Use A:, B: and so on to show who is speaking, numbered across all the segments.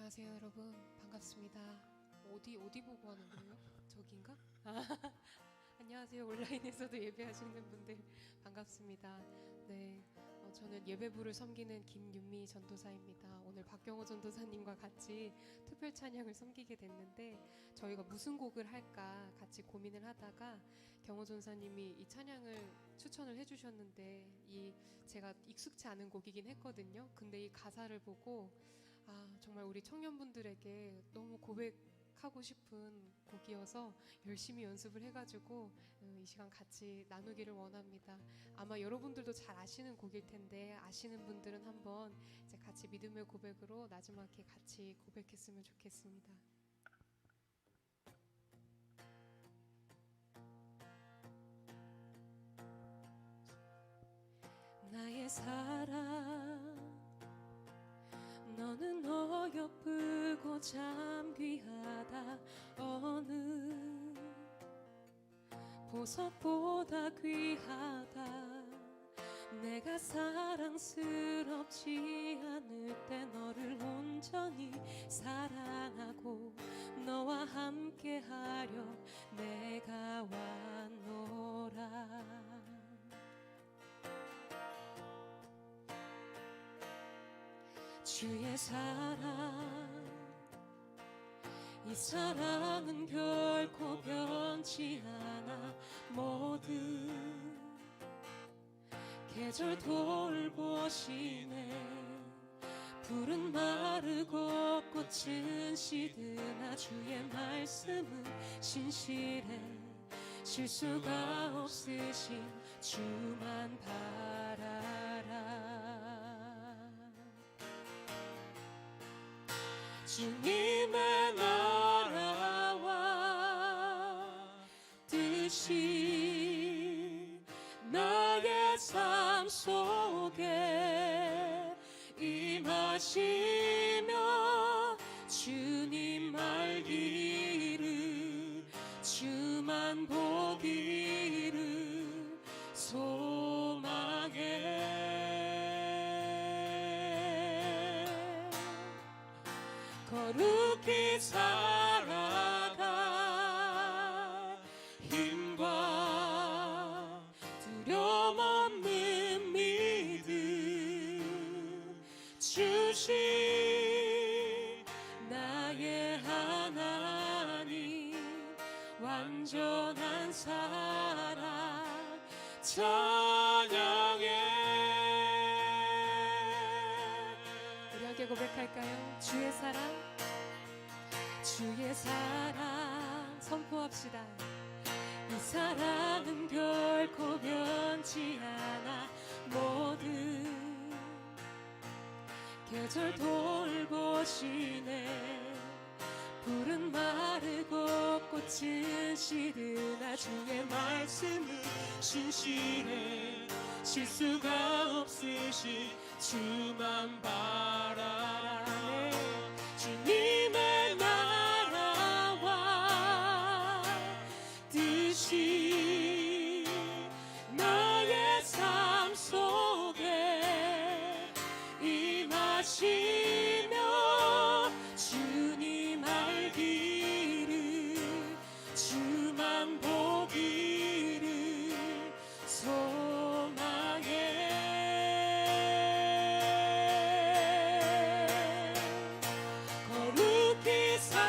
A: 안녕하세요 여러분, 반갑습니다. 어디 보고 하는 거예요? 저긴가? 안녕하세요. 온라인에서도 예배하시는 분들 반갑습니다. 네, 저는 예배부를 섬기는 김윤미 전도사입니다. 오늘 박경호 전도사님과 같이 특별 찬양을 섬기게 됐는데 저희가 무슨 곡을 할까 같이 고민을 하다가 경호 전사님이 이 찬양을 추천을 해주셨는데 제가 익숙치 않은 곡이긴 했거든요. 근데 이 가사를 보고 정말 우리 청년분들에게 너무 고백하고 싶은 곡이어서 열심히 연습을 해가지고 이 시간 같이 나누기를 원합니다. 아마 여러분들도 잘 아시는 곡일 텐데 아시는 분들은 한번 이제 같이 믿음의 고백으로 나지막히 같이 고백했으면 좋겠습니다. 나의 사랑, 너는 어여쁘고 참 귀하다. 어느 보석보다 귀하다. 내가 사랑스럽지 않을 때 너를 온전히 사랑하고 너와 함께하려 내가 왔노라. 주의 사랑, 이 사랑은 결코 변치 않아. 모든 계절 돌보시네. 풀은 마르고 꽃은 시드나 주의 말씀은 신실해. 실수가 없으신 주만 바라라. 주님의 나라와 뜻이 나의 삶 속에 임하시며 주님 알기를 주만 보기를 소망해. 거룩히 살아갈 힘과 두려움 없는 믿음 주신 나의 하나님, 완전한 사랑 찬양해. 우리 함께 고백할까요? 주의 사랑, 주의 사랑 선포합시다. 이 사랑은 결코 변치 않아. 모든 계절 돌보시네. 풀은 마르고 꽃은 시드나 주의 말씀은 신실해. 실수가 없으신 주만 바라라. 주님의 나라와 뜻이 나의 삶 속에 임하시며 주님 알기를 주만 보기를 소망해. 거룩히 살아갈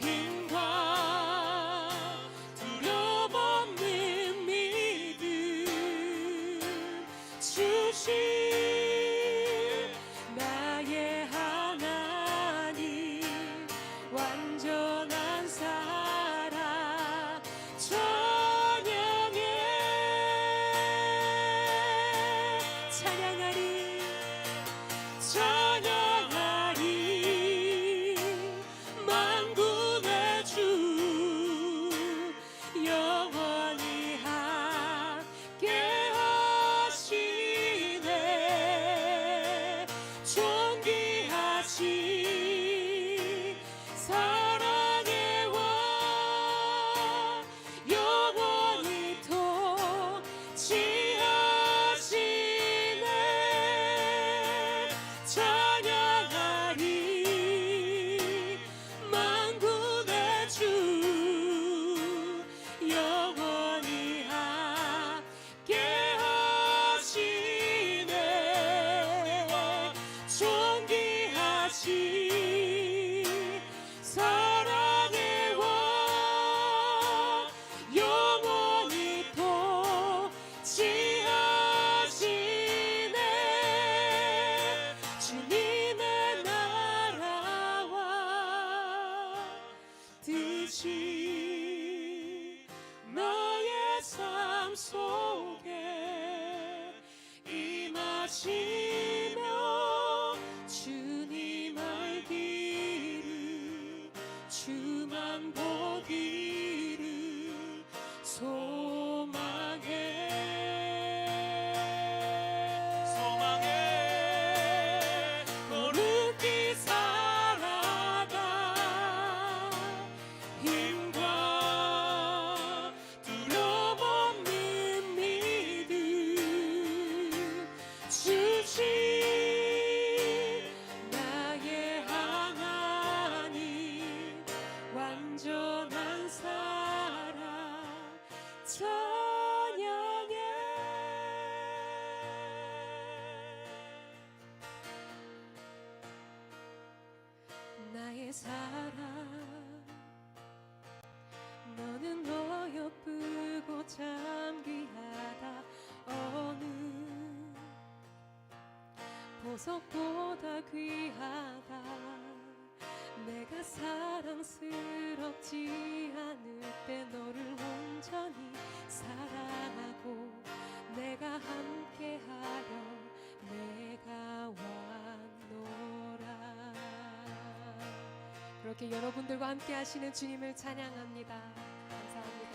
A: 힘과 두려움 없는 믿음 주신 나의 하나님, 완전한 사랑 찬양해. 찬양하리 찬양하리 만군의 주 영원히 함께 하시네. 존귀하신 사랑의 왕 영원히 통치하시네. 임하신 사랑의 왕 영원히 통치하시네. 주님의 나라와 뜻이 나의 삶 속에 임하시며 주님 알기를 주만 보기를 소망해 거룩히 살아가 힘과 두려움 없는 믿음 주신 나의 하나님 완전한 사랑 찬양해. 나의 사랑 너는 어여쁘고 참 귀하다. 어느 보석보다 귀하다. 내가 사랑스럽지 않을 때 너를 온전히 사랑하고 내가 함께하려 내가 왔노라. 그렇게 여러분들과 함께 하시는 주님을 찬양합니다. 감사합니다.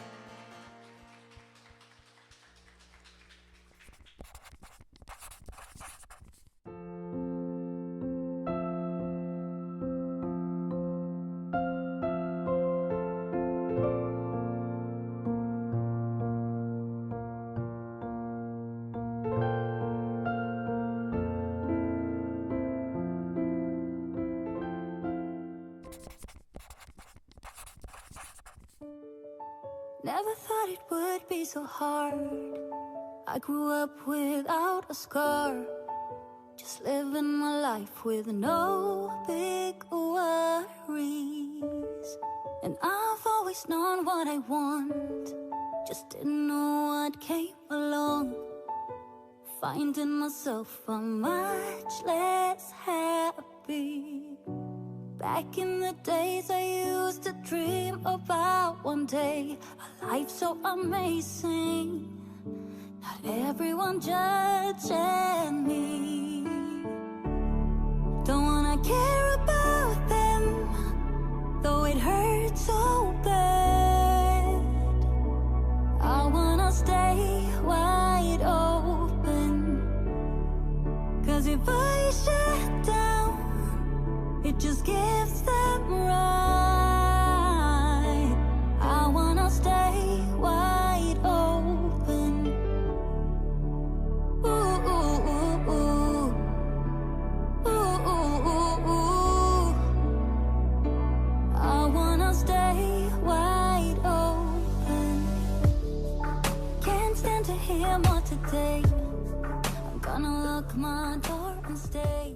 B: Never thought it would be so hard. I grew up without a scar, just living my life with no big worries. And I've always known what I want, just didn't know what came along. Finding myself a much less happy. Back in the days I used to dream about one day a life so amazing, not everyone judging me. Don't wanna care about them, though it hurts so bad. I wanna stay wide open, 'cause if I shut down, it just gives them right. I wanna stay wide open. Ooh, ooh, ooh, ooh. Ooh, ooh, ooh, ooh. I wanna stay wide open. Can't stand to hear more today. I'm gonna lock my door and stay.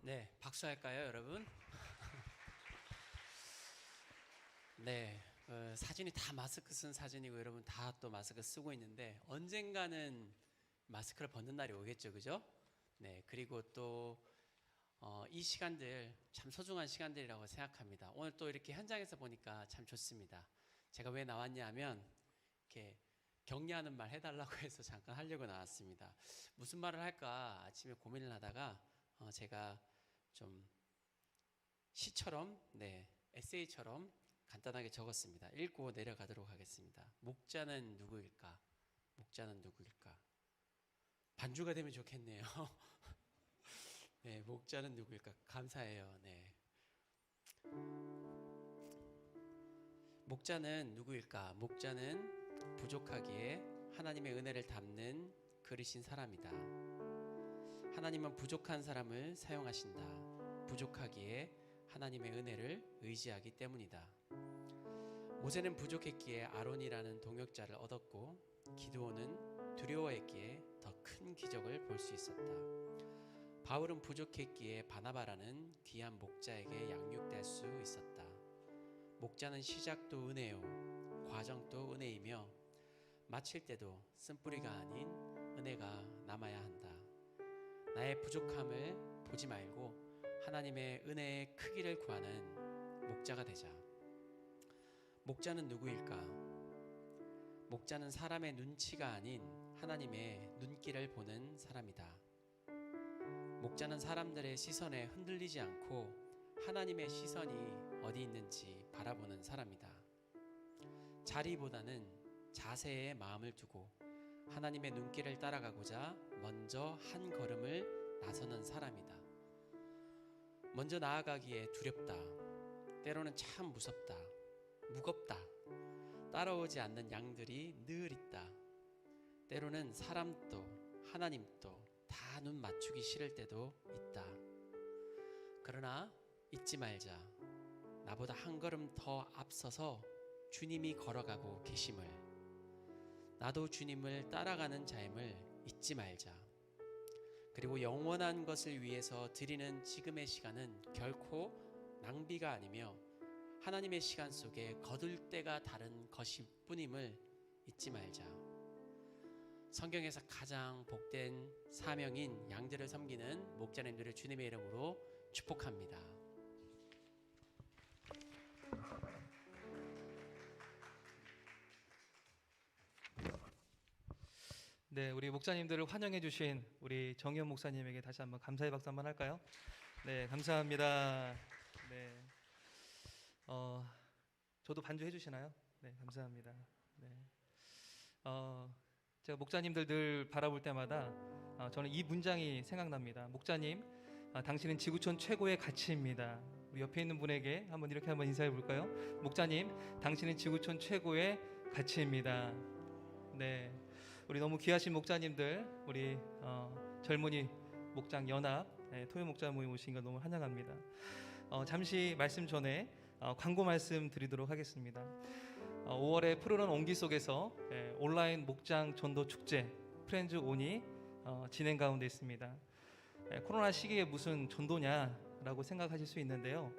C: 네, 박수할까요, 여러분? 네, 사진이 다 마스크 쓴 사진이고 여러분 다 또 마스크 쓰고 있는데 언젠가는 마스크를 벗는 날이 오겠죠, 그죠? 네, 그리고 또 이 시간들 참 소중한 시간들이라고 생각합니다. 오늘 또 이렇게 현장에서 보니까 참 좋습니다. 제가 왜 나왔냐 하면 이렇게 격려하는 말 해달라고 해서 잠깐 하려고 나왔습니다. 무슨 말을 할까 아침에 고민을 하다가 제가 좀 시처럼, 에세이처럼 간단하게 적었습니다. 읽고 내려가도록 하겠습니다. 목자는 누구일까? 목자는 누구일까? 반주가 되면 좋겠네요. 네, 목자는 누구일까? 감사해요. 네. 목자는 누구일까? 목자는 부족하기에 하나님의 은혜를 담는 그리신 사람이다. 하나님은 부족한 사람을 사용하신다. 부족하기에 하나님의 은혜를 의지하기 때문이다. 모세는 부족했기에 아론이라는 동역자를 얻었고 기드온은 두려워했기에 더 큰 기적을 볼 수 있었다. 바울은 부족했기에 바나바라는 귀한 목자에게 양육될 수 있었다. 목자는 시작도 은혜요, 과정도 은혜이며 마칠 때도 쓴뿌리가 아닌 은혜가 남아야 한다. 나의 부족함을 보지 말고 하나님의 은혜의 크기를 구하는 목자가 되자. 목자는 누구일까? 목자는 사람의 눈치가 아닌 하나님의 눈길을 보는 사람이다. 목자는 사람들의 시선에 흔들리지 않고 하나님의 시선이 어디 있는지 바라보는 사람이다. 자리보다는 자세에 마음을 두고 하나님의 눈길을 따라가고자 먼저 한 걸음을 나서는 사람이다. 먼저 나아가기에 두렵다. 때로는 참 무섭다. 무겁다. 따라오지 않는 양들이 늘 있다. 때로는 사람도 하나님도 다 눈 맞추기 싫을 때도 있다. 그러나 잊지 말자. 나보다 한 걸음 더 앞서서 주님이 걸어가고 계심을, 나도 주님을 따라가는 자임을 잊지 말자. 그리고 영원한 것을 위해서 드리는 지금의 시간은 결코 낭비가 아니며 하나님의 시간 속에 거둘 때가 다른 것일 뿐임을 잊지 말자. 성경에서 가장 복된 사명인 양들을 섬기는 목자님들을 주님의 이름으로 축복합니다.
D: 네, 우리 목사님들을 환영해 주신 우리 정현 목사님에게 다시 한번 감사의 박수 한번 할까요? 네, 감사합니다. 네, 저도 반주해 주시나요? 네, 감사합니다. 네, 제가 목사님들 늘 바라볼 때마다 저는 이 문장이 생각납니다. 목자님, 당신은 지구촌 최고의 가치입니다. 우리 옆에 있는 분에게 이렇게 한번 인사해 볼까요? 목자님, 당신은 지구촌 최고의 가치입니다. 네, 우리 너무 귀하신 목자님들, 우리 젊은이 목장 연합 토요 목자 모임 오신 거 너무 환영합니다. 잠시 말씀 전에 광고 말씀 드리도록 하겠습니다. 5월에 푸르른 온기 속에서 온라인 목장 전도 축제 프렌즈 온이 진행 가운데 있습니다. 코로나 시기에 무슨 전도냐라고 생각하실 수 있는데요.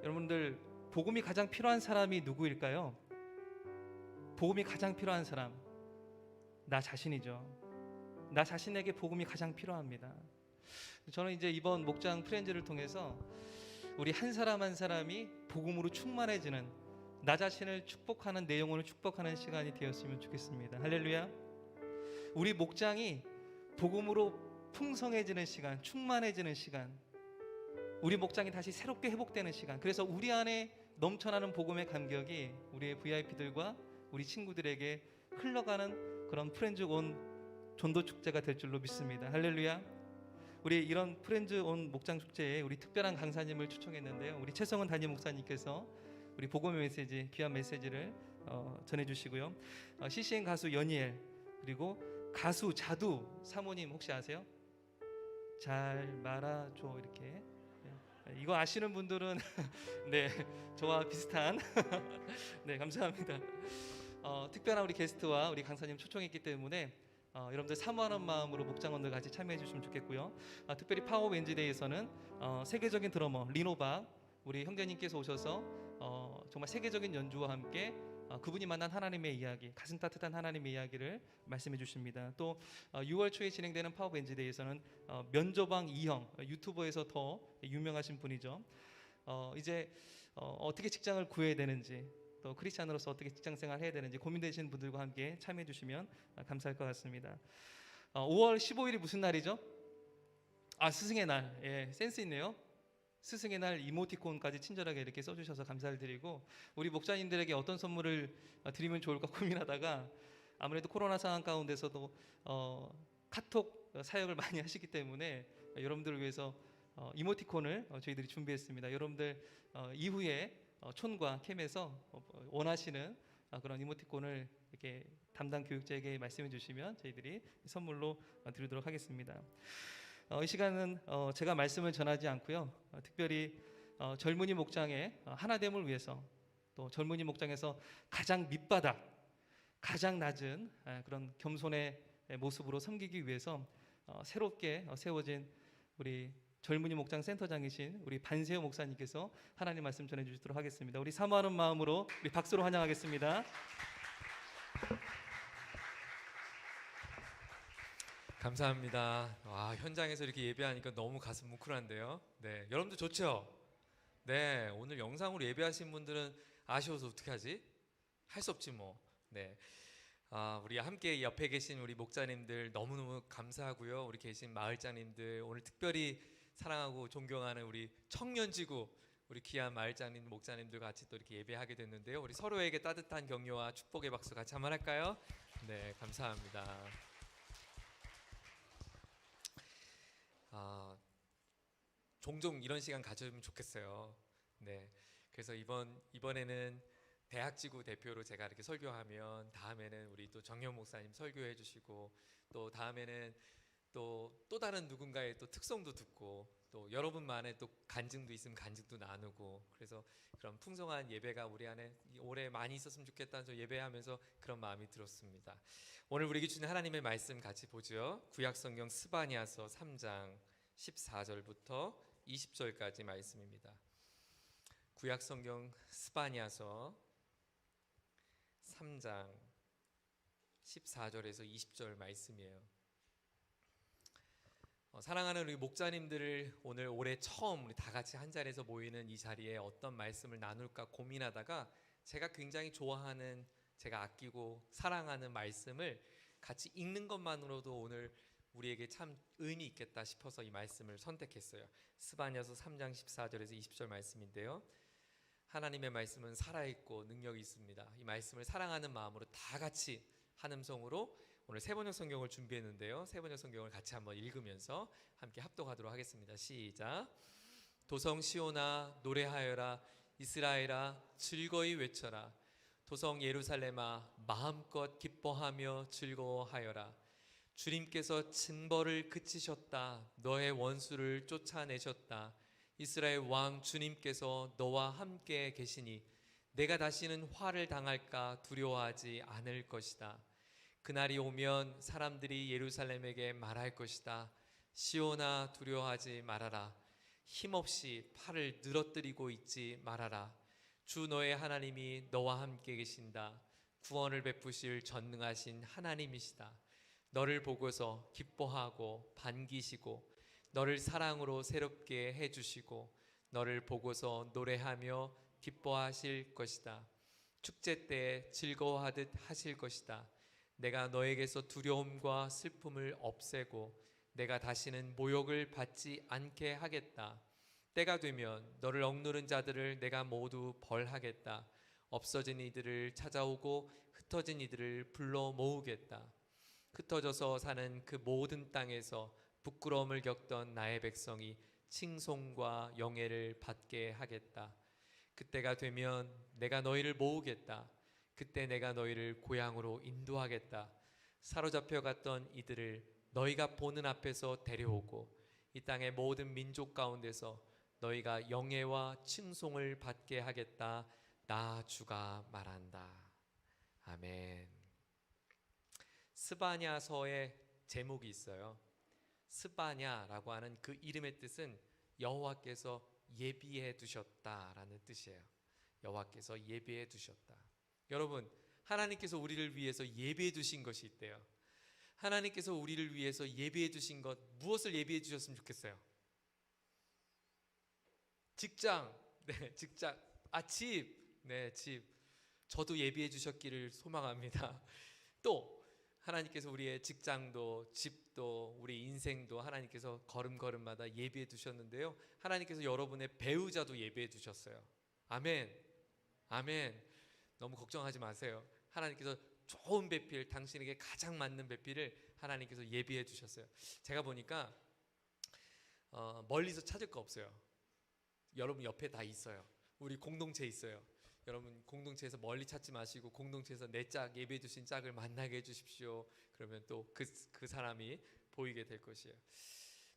D: 여러분들, 복음이 가장 필요한 사람이 누구일까요? 복음이 가장 필요한 사람, 나 자신이죠. 나 자신에게 복음이 가장 필요합니다. 저는 이제 이번 목장 프렌즈를 통해서 우리 한 사람 한 사람이 복음으로 충만해지는, 나 자신을 축복하는, 내 영혼을 축복하는 시간이 되었으면 좋겠습니다. 할렐루야. 우리 목장이 복음으로 풍성해지는 시간, 충만해지는 시간, 우리 목장이 다시 새롭게 회복되는 시간, 그래서 우리 안에 넘쳐나는 복음의 감격이 우리의 VIP들과 우리 친구들에게 흘러가는 그런 프렌즈 온 전도 축제가 될 줄로 믿습니다. 할렐루야. 우리 이런 프렌즈 온 목장 축제에 우리 특별한 강사님을 초청했는데요. 우리 최성은 담임 목사님께서 우리 복음의 메시지, 귀한 메시지를 전해주시고요. CCN 가수 연희엘, 그리고 가수 자두 사모님 혹시 아세요? 잘 말아줘, 이렇게. 이거 아시는 분들은 네, 저와 비슷한 네, 감사합니다. 특별한 우리 게스트와 우리 강사님 초청했기 때문에 여러분들 사모하는 마음으로 목장원들 같이 참여해 주시면 좋겠고요. 특별히 파워 웬즈데이에서는 세계적인 드러머 리노박 우리 형제님께서 오셔서 정말 세계적인 연주와 함께 그분이 만난 하나님의 이야기, 가슴 따뜻한 하나님의 이야기를 말씀해 주십니다. 또 6월 초에 진행되는 파워 웬즈데이에서는 면조방 이형, 유튜버에서 더 유명하신 분이죠. 이제 어떻게 직장을 구해야 되는지, 또 크리스찬으로서 어떻게 직장생활 해야 되는지 고민되시는 분들과 함께 참여해 주시면 감사할 것 같습니다. 5월 15일이 무슨 날이죠? 스승의 날. 예, 센스 있네요. 스승의 날 이모티콘까지 친절하게 이렇게 써주셔서 감사를 드리고, 우리 목자님들에게 어떤 선물을 드리면 좋을까 고민하다가 아무래도 코로나 상황 가운데서도 카톡 사역을 많이 하시기 때문에 여러분들을 위해서 이모티콘을 저희들이 준비했습니다. 여러분들 이후에 촌과 캠에서 원하시는 그런 이모티콘을 이렇게 담당 교육자에게 말씀해 주시면 저희들이 선물로 드리도록 하겠습니다. 이 시간은 제가 말씀을 전하지 않고요. 특별히 젊은이 목장의 하나됨을 위해서, 또 젊은이 목장에서 가장 밑바닥, 가장 낮은 그런 겸손의 모습으로 섬기기 위해서 새롭게 세워진 우리 젊은이 목장 센터장이신 우리 반세호 목사님께서 하나님 말씀 전해주시도록 하겠습니다. 우리 사모하는 마음으로 우리 박수로 환영하겠습니다.
E: 감사합니다. 와, 현장에서 이렇게 예배하니까 너무 가슴 뭉클한데요. 네, 여러분들 좋죠? 네, 오늘 영상으로 예배하신 분들은 아쉬워서 어떻게 하지? 할 수 없지 뭐. 네, 우리 함께 옆에 계신 우리 목자님들 너무너무 감사하고요. 우리 계신 마을장님들, 오늘 특별히 사랑하고 존경하는 우리 청년지구 우리 귀한 마을장님, 목자님들 같이 또 이렇게 예배하게 됐는데요. 우리 서로에게 따뜻한 격려와 축복의 박수 같이 한번 할까요? 네, 감사합니다. 종종 이런 시간 가져면 좋겠어요. 네, 그래서 이번에는 대학지구 대표로 제가 이렇게 설교하면 다음에는 우리 또 정현 목사님 설교해 주시고 또 다음에는 또 다른 누군가의 또 특성도 듣고 또 여러분만의 또 간증도 있으면 간증도 나누고 그래서 그런 풍성한 예배가 우리 안에 올해 많이 있었으면 좋겠다는 저 예배하면서 그런 마음이 들었습니다. 오늘 우리에게 주는 하나님의 말씀 같이 보죠. 구약성경 스바냐서 3장 14절부터 20절까지 말씀입니다. 구약성경 스바냐서 3장 14절에서 20절 말씀이에요. 사랑하는 우리 목자님들을 오늘 올해 처음 우리 다 같이 한 자리에서 모이는 이 자리에 어떤 말씀을 나눌까 고민하다가 제가 굉장히 좋아하는, 제가 아끼고 사랑하는 말씀을 같이 읽는 것만으로도 오늘 우리에게 참 의미 있겠다 싶어서 이 말씀을 선택했어요. 스바냐서 3장 14절에서 20절 말씀인데요. 하나님의 말씀은 살아있고 능력이 있습니다. 이 말씀을 사랑하는 마음으로 다 같이 한 음성으로 오늘 세번역 성경을 준비했는데요. 세번역 성경을 같이 한번 읽으면서 함께 합독하도록 하겠습니다. 시작. 도성 시온아 노래하여라. 이스라엘아 즐거이 외쳐라. 도성 예루살렘아 마음껏 기뻐하며 즐거워하여라. 주님께서 징벌을 그치셨다. 너의 원수를 쫓아내셨다. 이스라엘 왕 주님께서 너와 함께 계시니 내가 다시는 화를 당할까 두려워하지 않을 것이다. 그날이 오면 사람들이 예루살렘에게 말할 것이다. 시온아 두려워하지 말아라. 힘없이 팔을 늘어뜨리고 있지 말아라. 주 너의 하나님이 너와 함께 계신다. 구원을 베푸실 전능하신 하나님이시다. 너를 보고서 기뻐하고 반기시고 너를 사랑으로 새롭게 해주시고 너를 보고서 노래하며 기뻐하실 것이다. 축제 때 즐거워하듯 하실 것이다. 내가 너에게서 두려움과 슬픔을 없애고 내가 다시는 모욕을 받지 않게 하겠다. 때가 되면 너를 억누른 자들을 내가 모두 벌하겠다. 없어진 이들을 찾아오고 흩어진 이들을 불러 모으겠다. 흩어져서 사는 그 모든 땅에서 부끄러움을 겪던 나의 백성이 칭송과 영예를 받게 하겠다. 그때가 되면 내가 너희를 모으겠다. 그때 내가 너희를 고향으로 인도하겠다. 사로잡혀 갔던 이들을 너희가 보는 앞에서 데려오고 이 땅의 모든 민족 가운데서 너희가 영예와 칭송을 받게 하겠다. 나 주가 말한다. 아멘. 스바냐서의 제목이 있어요. 스바냐라고 하는 그 이름의 뜻은 여호와께서 예비해 두셨다라는 뜻이에요. 여호와께서 예비해 두셨다. 여러분, 하나님께서 우리를 위해서 예비해 두신 것이 있대요. 하나님께서 우리를 위해서 예비해 두신 것, 무엇을 예비해 주셨으면 좋겠어요? 직장, 네, 직장, 집, 네, 집. 저도 예비해 주셨기를 소망합니다. 또 하나님께서 우리의 직장도, 집도, 우리 인생도 하나님께서 걸음걸음마다 예비해 두셨는데요. 하나님께서 여러분의 배우자도 예비해 두셨어요. 아멘, 아멘. 너무 걱정하지 마세요. 하나님께서 좋은 배필, 당신에게 가장 맞는 배필을 하나님께서 예비해 주셨어요. 제가 보니까 멀리서 찾을 거 없어요. 여러분 옆에 다 있어요. 우리 공동체 있어요. 여러분 공동체에서 멀리 찾지 마시고 공동체에서 내 짝, 예비해 주신 짝을 만나게 해주십시오. 그러면 또 그 사람이 보이게 될 것이에요.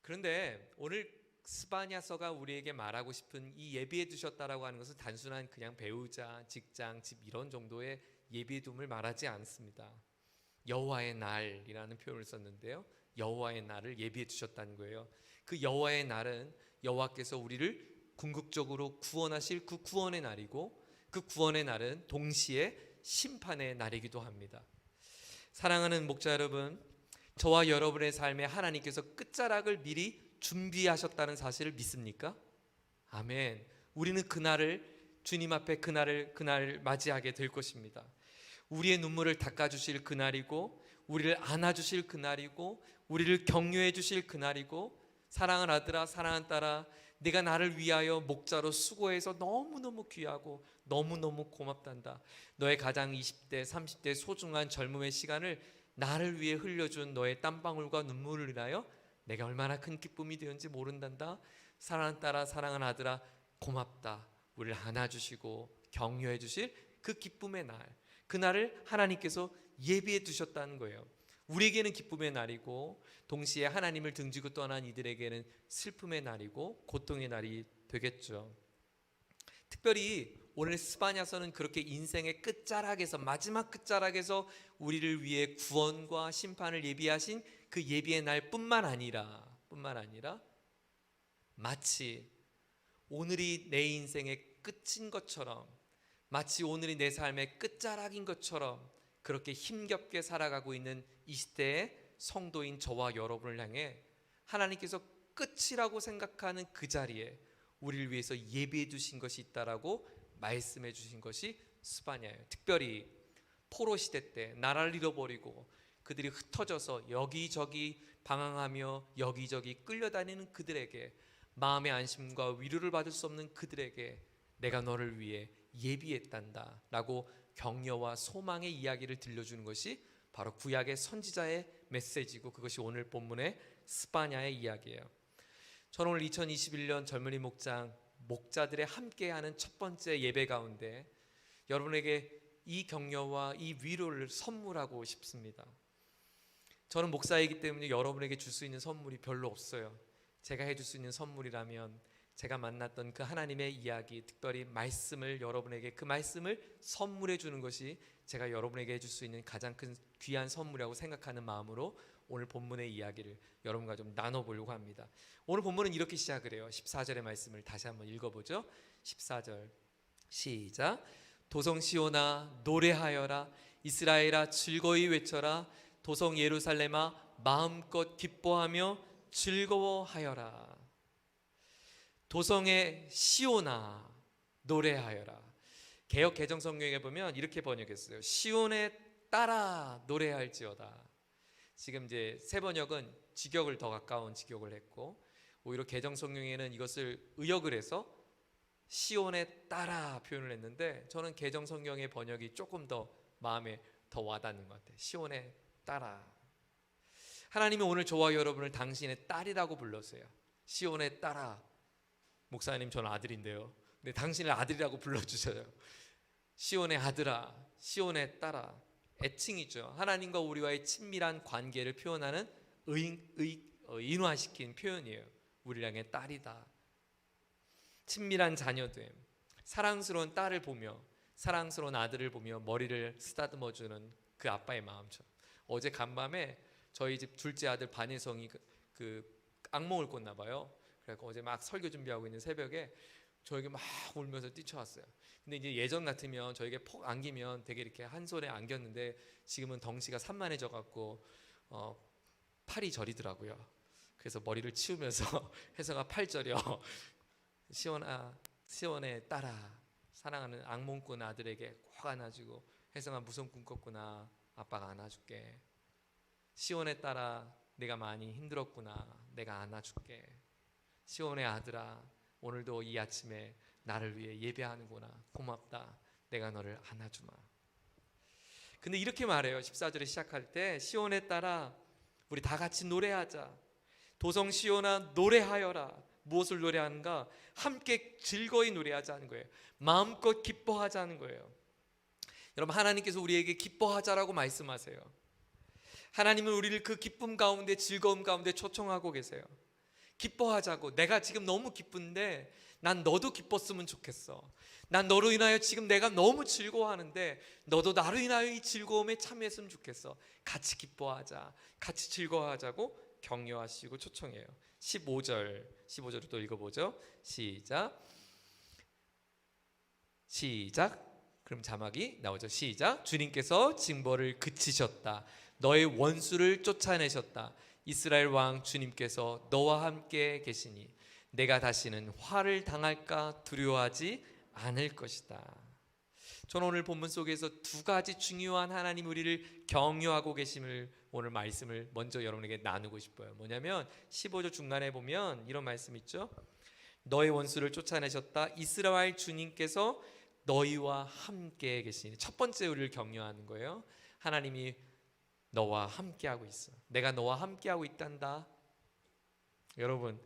E: 그런데 오늘 스바냐서가 우리에게 말하고 싶은 이 예비해 주셨다라고 하는 것은 단순한 그냥 배우자, 직장, 집 이런 정도의 예비둠을 말하지 않습니다. 여호와의 날이라는 표현을 썼는데요, 여호와의 날을 예비해 두셨다는 거예요. 그 여호와의 날은 여호와께서 우리를 궁극적으로 구원하실 그 구원의 날이고, 그 구원의 날은 동시에 심판의 날이기도 합니다. 사랑하는 목자 여러분, 저와 여러분의 삶에 하나님께서 끝자락을 미리 준비하셨다는 사실을 믿습니까? 아멘. 우리는 그날을, 주님 앞에 그날을 맞이하게 될 것입니다. 우리의 눈물을 닦아주실 그날이고, 우리를 안아주실 그날이고, 우리를 격려해 주실 그날이고, 사랑하는 아들아, 사랑하는 딸아, 내가 나를 위하여 목자로 수고해서 너무너무 귀하고 너무너무 고맙단다. 너의 가장 20대, 30대 소중한 젊음의 시간을 나를 위해 흘려준 너의 땀방울과 눈물을 인하여 내가 얼마나 큰 기쁨이 되었는지 모른단다. 사랑하는 딸아, 사랑하는 아들아, 고맙다. 우리를 안아주시고 격려해 주실 그 기쁨의 날, 그날을 하나님께서 예비해 두셨다는 거예요. 우리에게는 기쁨의 날이고, 동시에 하나님을 등지고 떠난 이들에게는 슬픔의 날이고 고통의 날이 되겠죠. 특별히 오늘 스바냐서는 그렇게 인생의 끝자락에서, 마지막 끝자락에서 우리를 위해 구원과 심판을 예비하신 그 예비의 날뿐만 아니라 마치 오늘이 내 인생의 끝인 것처럼, 마치 오늘이 내 삶의 끝자락인 것처럼 그렇게 힘겹게 살아가고 있는 이 시대의 성도인 저와 여러분을 향해 하나님께서 끝이라고 생각하는 그 자리에 우리를 위해서 예비해 두신 것이 있다라고 말씀해 주신 것이 스바냐예요. 특별히 포로 시대 때 나라를 잃어버리고 그들이 흩어져서 여기저기 방황하며 여기저기 끌려다니는 그들에게, 마음의 안심과 위로를 받을 수 없는 그들에게 내가 너를 위해 예비했단다 라고 격려와 소망의 이야기를 들려주는 것이 바로 구약의 선지자의 메시지고, 그것이 오늘 본문의 스바냐의 이야기예요. 저는 오늘 2021년 젊은이 목자들의 함께하는 첫 번째 예배 가운데 여러분에게 이 격려와 이 위로를 선물하고 싶습니다. 저는 목사이기 때문에 여러분에게 줄 수 있는 선물이 별로 없어요. 제가 해줄 수 있는 선물이라면 제가 만났던 그 하나님의 이야기, 특별히 말씀을, 여러분에게 그 말씀을 선물해 주는 것이 제가 여러분에게 해줄 수 있는 가장 큰 귀한 선물이라고 생각하는 마음으로 오늘 본문의 이야기를 여러분과 좀 나눠보려고 합니다. 오늘 본문은 이렇게 시작을 해요. 14절의 말씀을 다시 한번 읽어보죠. 14절 시작. 도성 시온아 노래하여라, 이스라엘아 즐거이 외쳐라, 도성 예루살렘아 마음껏 기뻐하며 즐거워하여라. 도성의 시온아 노래하여라. 개역 개정 성경에 보면 이렇게 번역했어요. 시온에 따라 노래할지어다. 지금 이제 새 번역은 직역을 더 가까운 직역을 했고, 오히려 개정 성경에는 이것을 의역을 해서 시온에 따라 표현을 했는데, 저는 개정 성경의 번역이 조금 더 마음에 더 와닿는 것 같아요. 시온에 따라. 하나님이 오늘 저와 여러분을 당신의 딸이라고 불렀어요. 시온에 따라. 목사님, 저는 아들인데요. 근데 당신을 아들이라고 불러주셔요. 시온의 아들아, 시온에 따라. 애칭이죠. 하나님과 우리와의 친밀한 관계를 표현하는 인화시킨 표현이에요. 우리를 향해 딸이다. 친밀한 자녀됨. 사랑스러운 딸을 보며, 사랑스러운 아들을 보며 머리를 쓰다듬어주는 그 아빠의 마음처럼. 어제 간밤에 저희 집 둘째 아들 반혜성이 그 악몽을 꿨나 봐요. 그래서 어제 막 설교 준비하고 있는 새벽에 저에게 막 울면서 뛰쳐왔어요. 근데 이제 예전 같으면 저에게 폭 안기면 되게 이렇게 한 손에 안겼는데, 지금은 덩치가 산만해져 갖고 팔이 저리더라고요. 그래서 머리를 치우면서 혜성아 팔 저려. 시온에 따라. 사랑하는 악몽꾼 아들에게 꼭 안아주고, 혜성아 무슨 꿈 꿨구나, 아빠가 안아줄게. 시온에 따라 내가 많이 힘들었구나, 내가 안아줄게. 시온의 아들아, 오늘도 이 아침에 나를 위해 예배하는구나, 고맙다, 내가 너를 안아주마. 근데 이렇게 말해요. 14절에 시작할 때 시온에 따라 우리 다 같이 노래하자. 도성 시온아 노래하여라. 무엇을 노래하는가? 함께 즐거이 노래하자는 거예요. 마음껏 기뻐하자는 거예요. 여러분, 하나님께서 우리에게 기뻐하자라고 말씀하세요. 하나님은 우리를 그 기쁨 가운데, 즐거움 가운데 초청하고 계세요. 기뻐하자고. 내가 지금 너무 기쁜데 난 너도 기뻤으면 좋겠어. 난 너로 인하여 지금 내가 너무 즐거워하는데 너도 나로 인하여 이 즐거움에 참여했으면 좋겠어. 같이 기뻐하자, 같이 즐거워하자고 격려하시고 초청해요. 15절을 또 읽어보죠. 시작. 그럼 자막이 나오죠. 시작. 주님께서 징벌을 그치셨다. 너의 원수를 쫓아내셨다. 이스라엘 왕 주님께서 너와 함께 계시니 내가 다시는 화를 당할까 두려워하지 않을 것이다. 저는 오늘 본문 속에서 두 가지 중요한 하나님 우리를 격려하고 계심을 오늘 말씀을 먼저 여러분에게 나누고 싶어요. 뭐냐면 15절 중간에 보면 이런 말씀 있죠. 너의 원수를 쫓아내셨다. 이스라엘 주님께서 너희와 함께 계시니. 첫 번째 우리를 격려하는 거예요. 하나님이 너와 함께하고 있어. 내가 너와 함께하고 있단다. 여러분,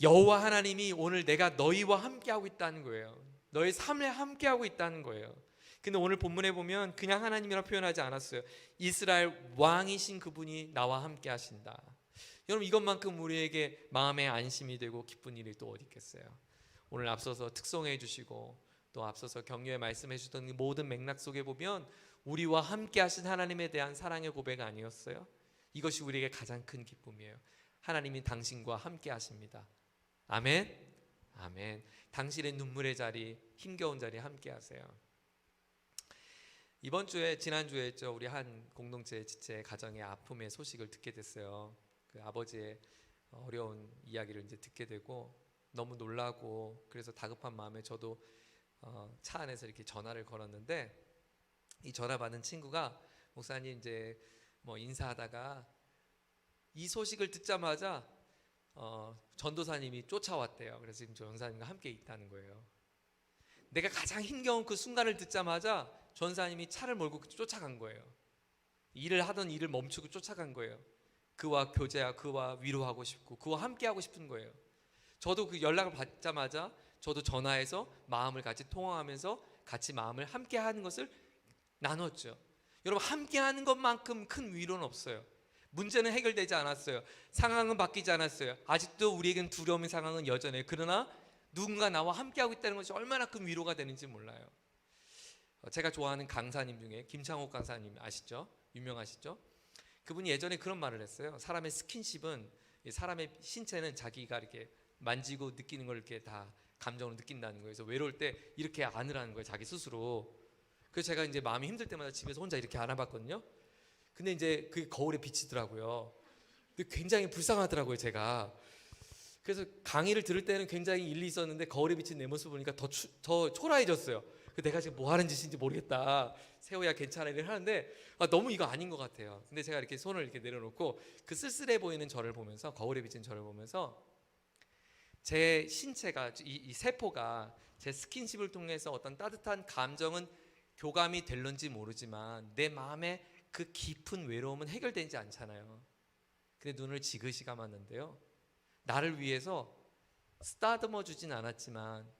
E: 여호와 하나님이 오늘 내가 너희와 함께하고 있다는 거예요. 너의 삶에 함께하고 있다는 거예요. 근데 오늘 본문에 보면 그냥 하나님이라 표현하지 않았어요. 이스라엘 왕이신 그분이 나와 함께 하신다. 여러분, 이것만큼 우리에게 마음의 안심이 되고 기쁜 일이 또 어디 있겠어요. 오늘 앞서서 특송해 주시고 또 앞서서 격려의 말씀해 주셨던 모든 맥락 속에 보면 우리와 함께 하신 하나님에 대한 사랑의 고백 아니었어요? 이것이 우리에게 가장 큰 기쁨이에요. 하나님이 당신과 함께 하십니다. 아멘. 아멘. 당신의 눈물의 자리, 힘겨운 자리에 함께 하세요. 이번 주에, 지난주에 했죠. 우리 한 공동체 지체 가정의 아픔의 소식을 듣게 됐어요. 그 아버지의 어려운 이야기를 이제 듣게 되고 너무 놀라고, 그래서 다급한 마음에 저도 차 안에서 이렇게 전화를 걸었는데, 이 전화 받은 친구가 목사님 이제 뭐 인사하다가 이 소식을 듣자마자 전도사님이 쫓아왔대요. 그래서 지금 전사님과 함께 있다는 거예요. 내가 가장 힘겨운 그 순간을 듣자마자 전사님이 차를 몰고 쫓아간 거예요. 일을 하던 일을 멈추고 쫓아간 거예요. 그와 교제하고 그와 위로하고 싶고 그와 함께 하고 싶은 거예요. 저도 그 연락을 받자마자 저도 전화해서 마음을 같이 통화하면서 같이 마음을 함께 하는 것을 나눴죠. 여러분, 함께 하는 것만큼 큰 위로는 없어요. 문제는 해결되지 않았어요. 상황은 바뀌지 않았어요. 아직도 우리에겐 두려움의 상황은 여전해요. 그러나 누군가 나와 함께하고 있다는 것이 얼마나 큰 위로가 되는지 몰라요. 제가 좋아하는 강사님 중에 김창옥 강사님 아시죠? 유명하시죠? 그분이 예전에 그런 말을 했어요. 사람의 스킨십은, 사람의 신체는 자기가 이렇게 만지고 느끼는 걸 이렇게 다 감정으로 느낀다는 거예요. 그래서 외로울 때 이렇게 안으라는 거예요, 자기 스스로. 그래서 제가 이제 마음이 힘들 때마다 집에서 혼자 이렇게 안아봤거든요. 근데 이제 그게 거울에 비치더라고요. 근데 굉장히 불쌍하더라고요, 제가. 그래서 강의를 들을 때는 굉장히 일리 있었는데 거울에 비친 내 모습을 보니까 더 초라해졌어요. 내가 지금 뭐 하는 짓인지 모르겠다. 세호야 괜찮아 이렇게 하는데 너무 이거 아닌 것 같아요. 근데 제가 이렇게 손을 이렇게 내려놓고 그 쓸쓸해 보이는 저를 보면서, 거울에 비친 저를 보면서 제 신체가, 이 세포가 제 스킨십을 통해서 어떤 따뜻한 감정은 교감이 될런지 모르지만 내 마음에 그 깊은 외로움은 해결되지 않잖아요. 근데 눈을 지그시 감았는데요, 나를 위해서 쓰다듬어 주진 않았지만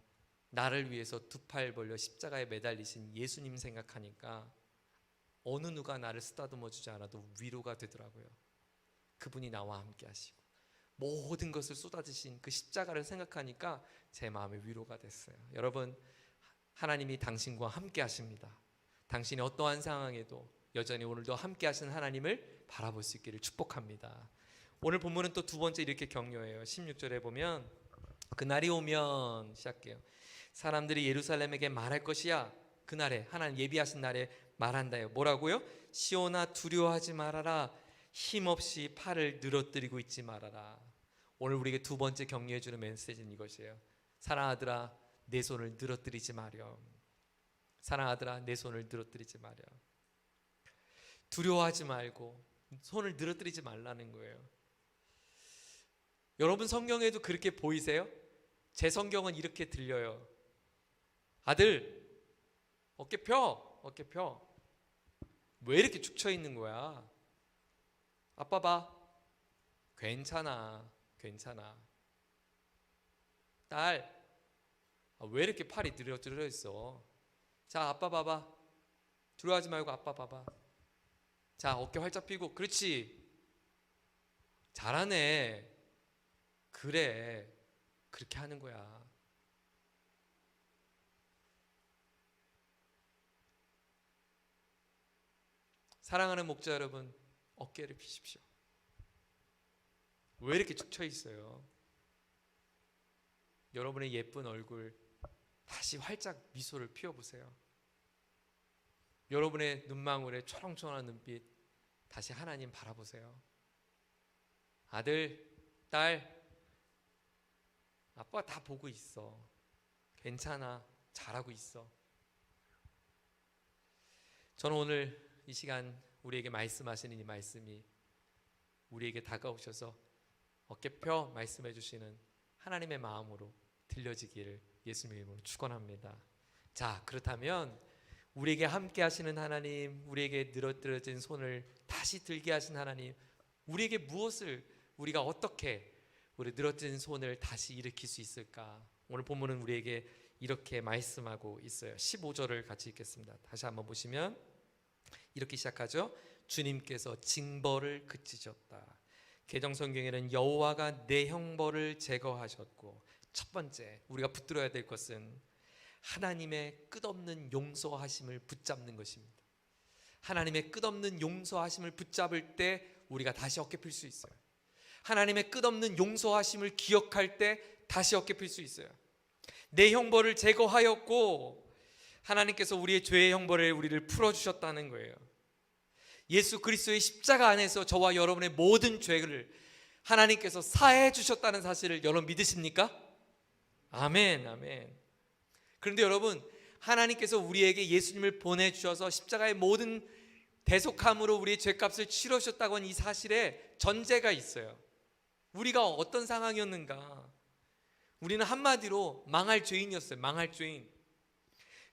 E: 나를 위해서 두 팔 벌려 십자가에 매달리신 예수님 생각하니까 어느 누가 나를 쓰다듬어 주지 않아도 위로가 되더라고요. 그분이 나와 함께 하시고 모든 것을 쏟아지신 그 십자가를 생각하니까 제 마음에 위로가 됐어요. 여러분, 하나님이 당신과 함께 하십니다. 당신이 어떠한 상황에도 여전히 오늘도 함께 하시는 하나님을 바라볼 수 있기를 축복합니다. 오늘 본문은 또 두 번째 이렇게 격려해요. 16절에 보면 그날이 오면, 시작해요. 사람들이 예루살렘에게 말할 것이야. 그날에, 하나님 예비하신 날에 말한다요. 뭐라고요? 시온아 두려워하지 말아라. 힘없이 팔을 늘어뜨리고 있지 말아라. 오늘 우리에게 두 번째 격려해 주는 메시지는 이것이에요. 사랑하더라, 내 손을 늘어뜨리지 마렴. 사랑하더라, 내 손을 늘어뜨리지 마렴. 두려워하지 말고 손을 늘어뜨리지 말라는 거예요. 여러분 성경에도 그렇게 보이세요? 제 성경은 이렇게 들려요. 아들, 어깨 펴, 어깨 펴. 왜 이렇게 축 처 있는 거야? 아빠 봐. 괜찮아, 괜찮아. 딸, 왜 이렇게 팔이 늘어뜨려 있어? 자, 아빠 봐봐. 두려워하지 말고 아빠 봐봐. 자, 어깨 활짝 펴고. 그렇지, 잘하네. 그래, 그렇게 하는 거야. 사랑하는 목자 여러분, 어깨를 피십시오. 왜 이렇게 축 처 있어요? 여러분의 예쁜 얼굴 다시 활짝 미소를 피워보세요. 여러분의 눈망울에 초롱초롱한 눈빛 다시 하나님 바라보세요. 아들, 딸, 아빠가 다 보고 있어. 괜찮아. 잘하고 있어. 저는 오늘 이 시간 우리에게 말씀하시는 이 말씀이 우리에게 다가오셔서 어깨 펴 말씀해 주시는 하나님의 마음으로 들려지기를 예수님의 이름으로 축원합니다. 자, 그렇다면 우리에게 함께 하시는 하나님, 우리에게 늘어뜨려진 손을 다시 들게 하신 하나님, 우리에게 무엇을, 우리가 어떻게 우리 늘어진 손을 다시 일으킬 수 있을까? 오늘 본문은 우리에게 이렇게 말씀하고 있어요. 15절을 같이 읽겠습니다. 다시 한번 보시면 이렇게 시작하죠. 주님께서 징벌을 그치셨다. 개정성경에는 여호와가 내 형벌을 제거하셨고, 첫 번째 우리가 붙들어야 될 것은 하나님의 끝없는 용서하심을 붙잡는 것입니다. 하나님의 끝없는 용서하심을 붙잡을 때 우리가 다시 어깨 필 수 있어요. 하나님의 끝없는 용서하심을 기억할 때 다시 어깨 필 수 있어요. 내 형벌을 제거하였고, 하나님께서 우리의 죄의 형벌을 우리를 풀어주셨다는 거예요. 예수 그리스도의 십자가 안에서 저와 여러분의 모든 죄를 하나님께서 사해 주셨다는 사실을 여러분 믿으십니까? 아멘, 아멘. 그런데 여러분, 하나님께서 우리에게 예수님을 보내주셔서 십자가의 모든 대속함으로 우리의 죄값을 치러주셨다고 하는 이 사실에 전제가 있어요. 우리가 어떤 상황이었는가? 우리는 한마디로 망할 죄인이었어요. 망할 죄인.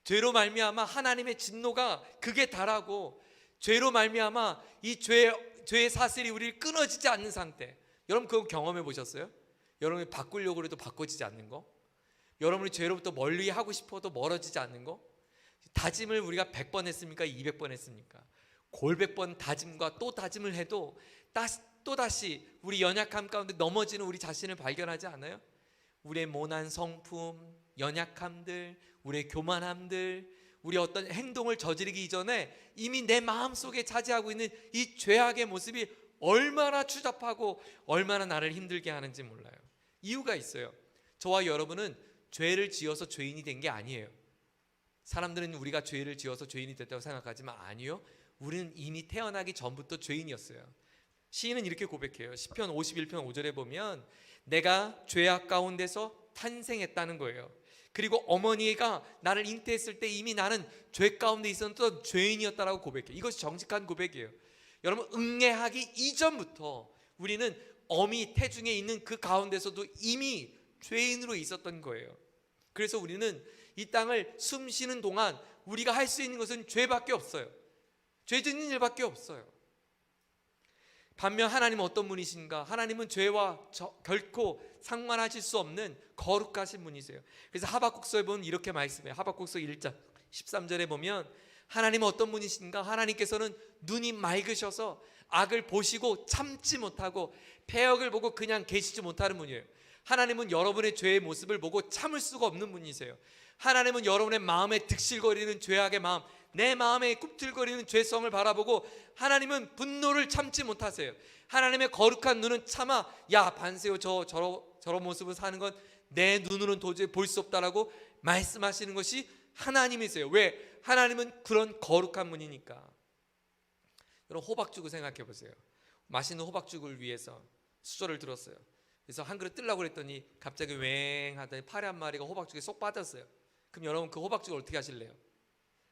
E: 죄로 말미암아 하나님의 진노가 극에 달하고, 죄로 말미암아 이 죄의 사슬이 우리를 끊어지지 않는 상태. 여러분 그거 경험해 보셨어요? 여러분이 바꾸려고 해도 바꿔지지 않는 거? 여러분이 죄로부터 멀리 하고 싶어도 멀어지지 않는 거? 다짐을 우리가 100번 했습니까? 200번 했습니까? 골백번 다짐과 또 다짐을 해도 또다시 우리 연약함 가운데 넘어지는 우리 자신을 발견하지 않아요? 우리의 모난 성품, 연약함들, 우리의 교만함들, 우리 어떤 행동을 저지르기 이전에 이미 내 마음속에 차지하고 있는 이 죄악의 모습이 얼마나 추잡하고 얼마나 나를 힘들게 하는지 몰라요. 이유가 있어요. 저와 여러분은 죄를 지어서 죄인이 된 게 아니에요. 사람들은 우리가 죄를 지어서 죄인이 됐다고 생각하지만 아니요, 우리는 이미 태어나기 전부터 죄인이었어요. 시인은 이렇게 고백해요. 시편 51편 5절에 보면 내가 죄악 가운데서 탄생했다는 거예요. 그리고 어머니가 나를 잉태했을 때 이미 나는 죄 가운데 있었던 죄인이었다라고 고백해요. 이것이 정직한 고백이에요. 여러분, 응애하기 이전부터 우리는 어미 태중에 있는 그 가운데서도 이미 죄인으로 있었던 거예요. 그래서 우리는 이 땅을 숨 쉬는 동안 우리가 할 수 있는 것은 죄밖에 없어요. 죄 짓는 일밖에 없어요. 반면 하나님은 어떤 분이신가? 하나님은 죄와 결코 상관하실 수 없는 거룩하신 분이세요. 그래서 하박국서에 보면 이렇게 말씀해요. 하박국서 1장 13절에 보면 하나님은 어떤 분이신가? 하나님께서는 눈이 맑으셔서 악을 보시고 참지 못하고 패역을 보고 그냥 계시지 못하는 분이에요. 하나님은 여러분의 죄의 모습을 보고 참을 수가 없는 분이세요. 하나님은 여러분의 마음에 득실거리는 죄악의 마음, 내 마음에 꿈틀거리는 죄성을 바라보고 하나님은 분노를 참지 못하세요. 하나님의 거룩한 눈은 참아, 야 반세요, 저런 모습을 사는 건 내 눈으로는 도저히 볼 수 없다라고 말씀하시는 것이 하나님이세요. 왜? 하나님은 그런 거룩한 분이니까. 여러분, 호박죽을 생각해 보세요. 맛있는 호박죽을 위해서 수저를 들었어요. 그래서 한 그릇 뜨려고 그랬더니 갑자기 웽 하더니 파리 한 마리가 호박죽에 쏙 빠졌어요. 그럼 여러분 그 호박죽을 어떻게 하실래요?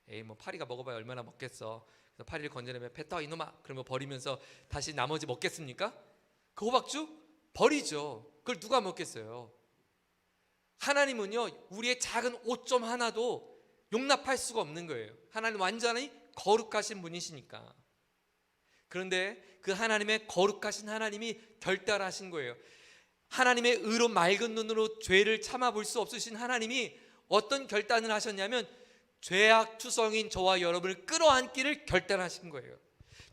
E: 에이, 뭐 파리가 먹어봐야 얼마나 먹겠어. 그래서 파리를 건져내면 뱉어 이놈아, 그러면 버리면서 다시 나머지 먹겠습니까? 그 호박죽 버리죠. 그걸 누가 먹겠어요? 하나님은요, 우리의 작은 오점 하나도 용납할 수가 없는 거예요. 하나님 완전히 거룩하신 분이시니까. 그런데 그 하나님의 거룩하신 하나님이 결단하신 거예요. 하나님의 의로 맑은 눈으로 죄를 참아볼 수 없으신 하나님이 어떤 결단을 하셨냐면 죄악 투성인 저와 여러분을 끌어안기를 결단하신 거예요.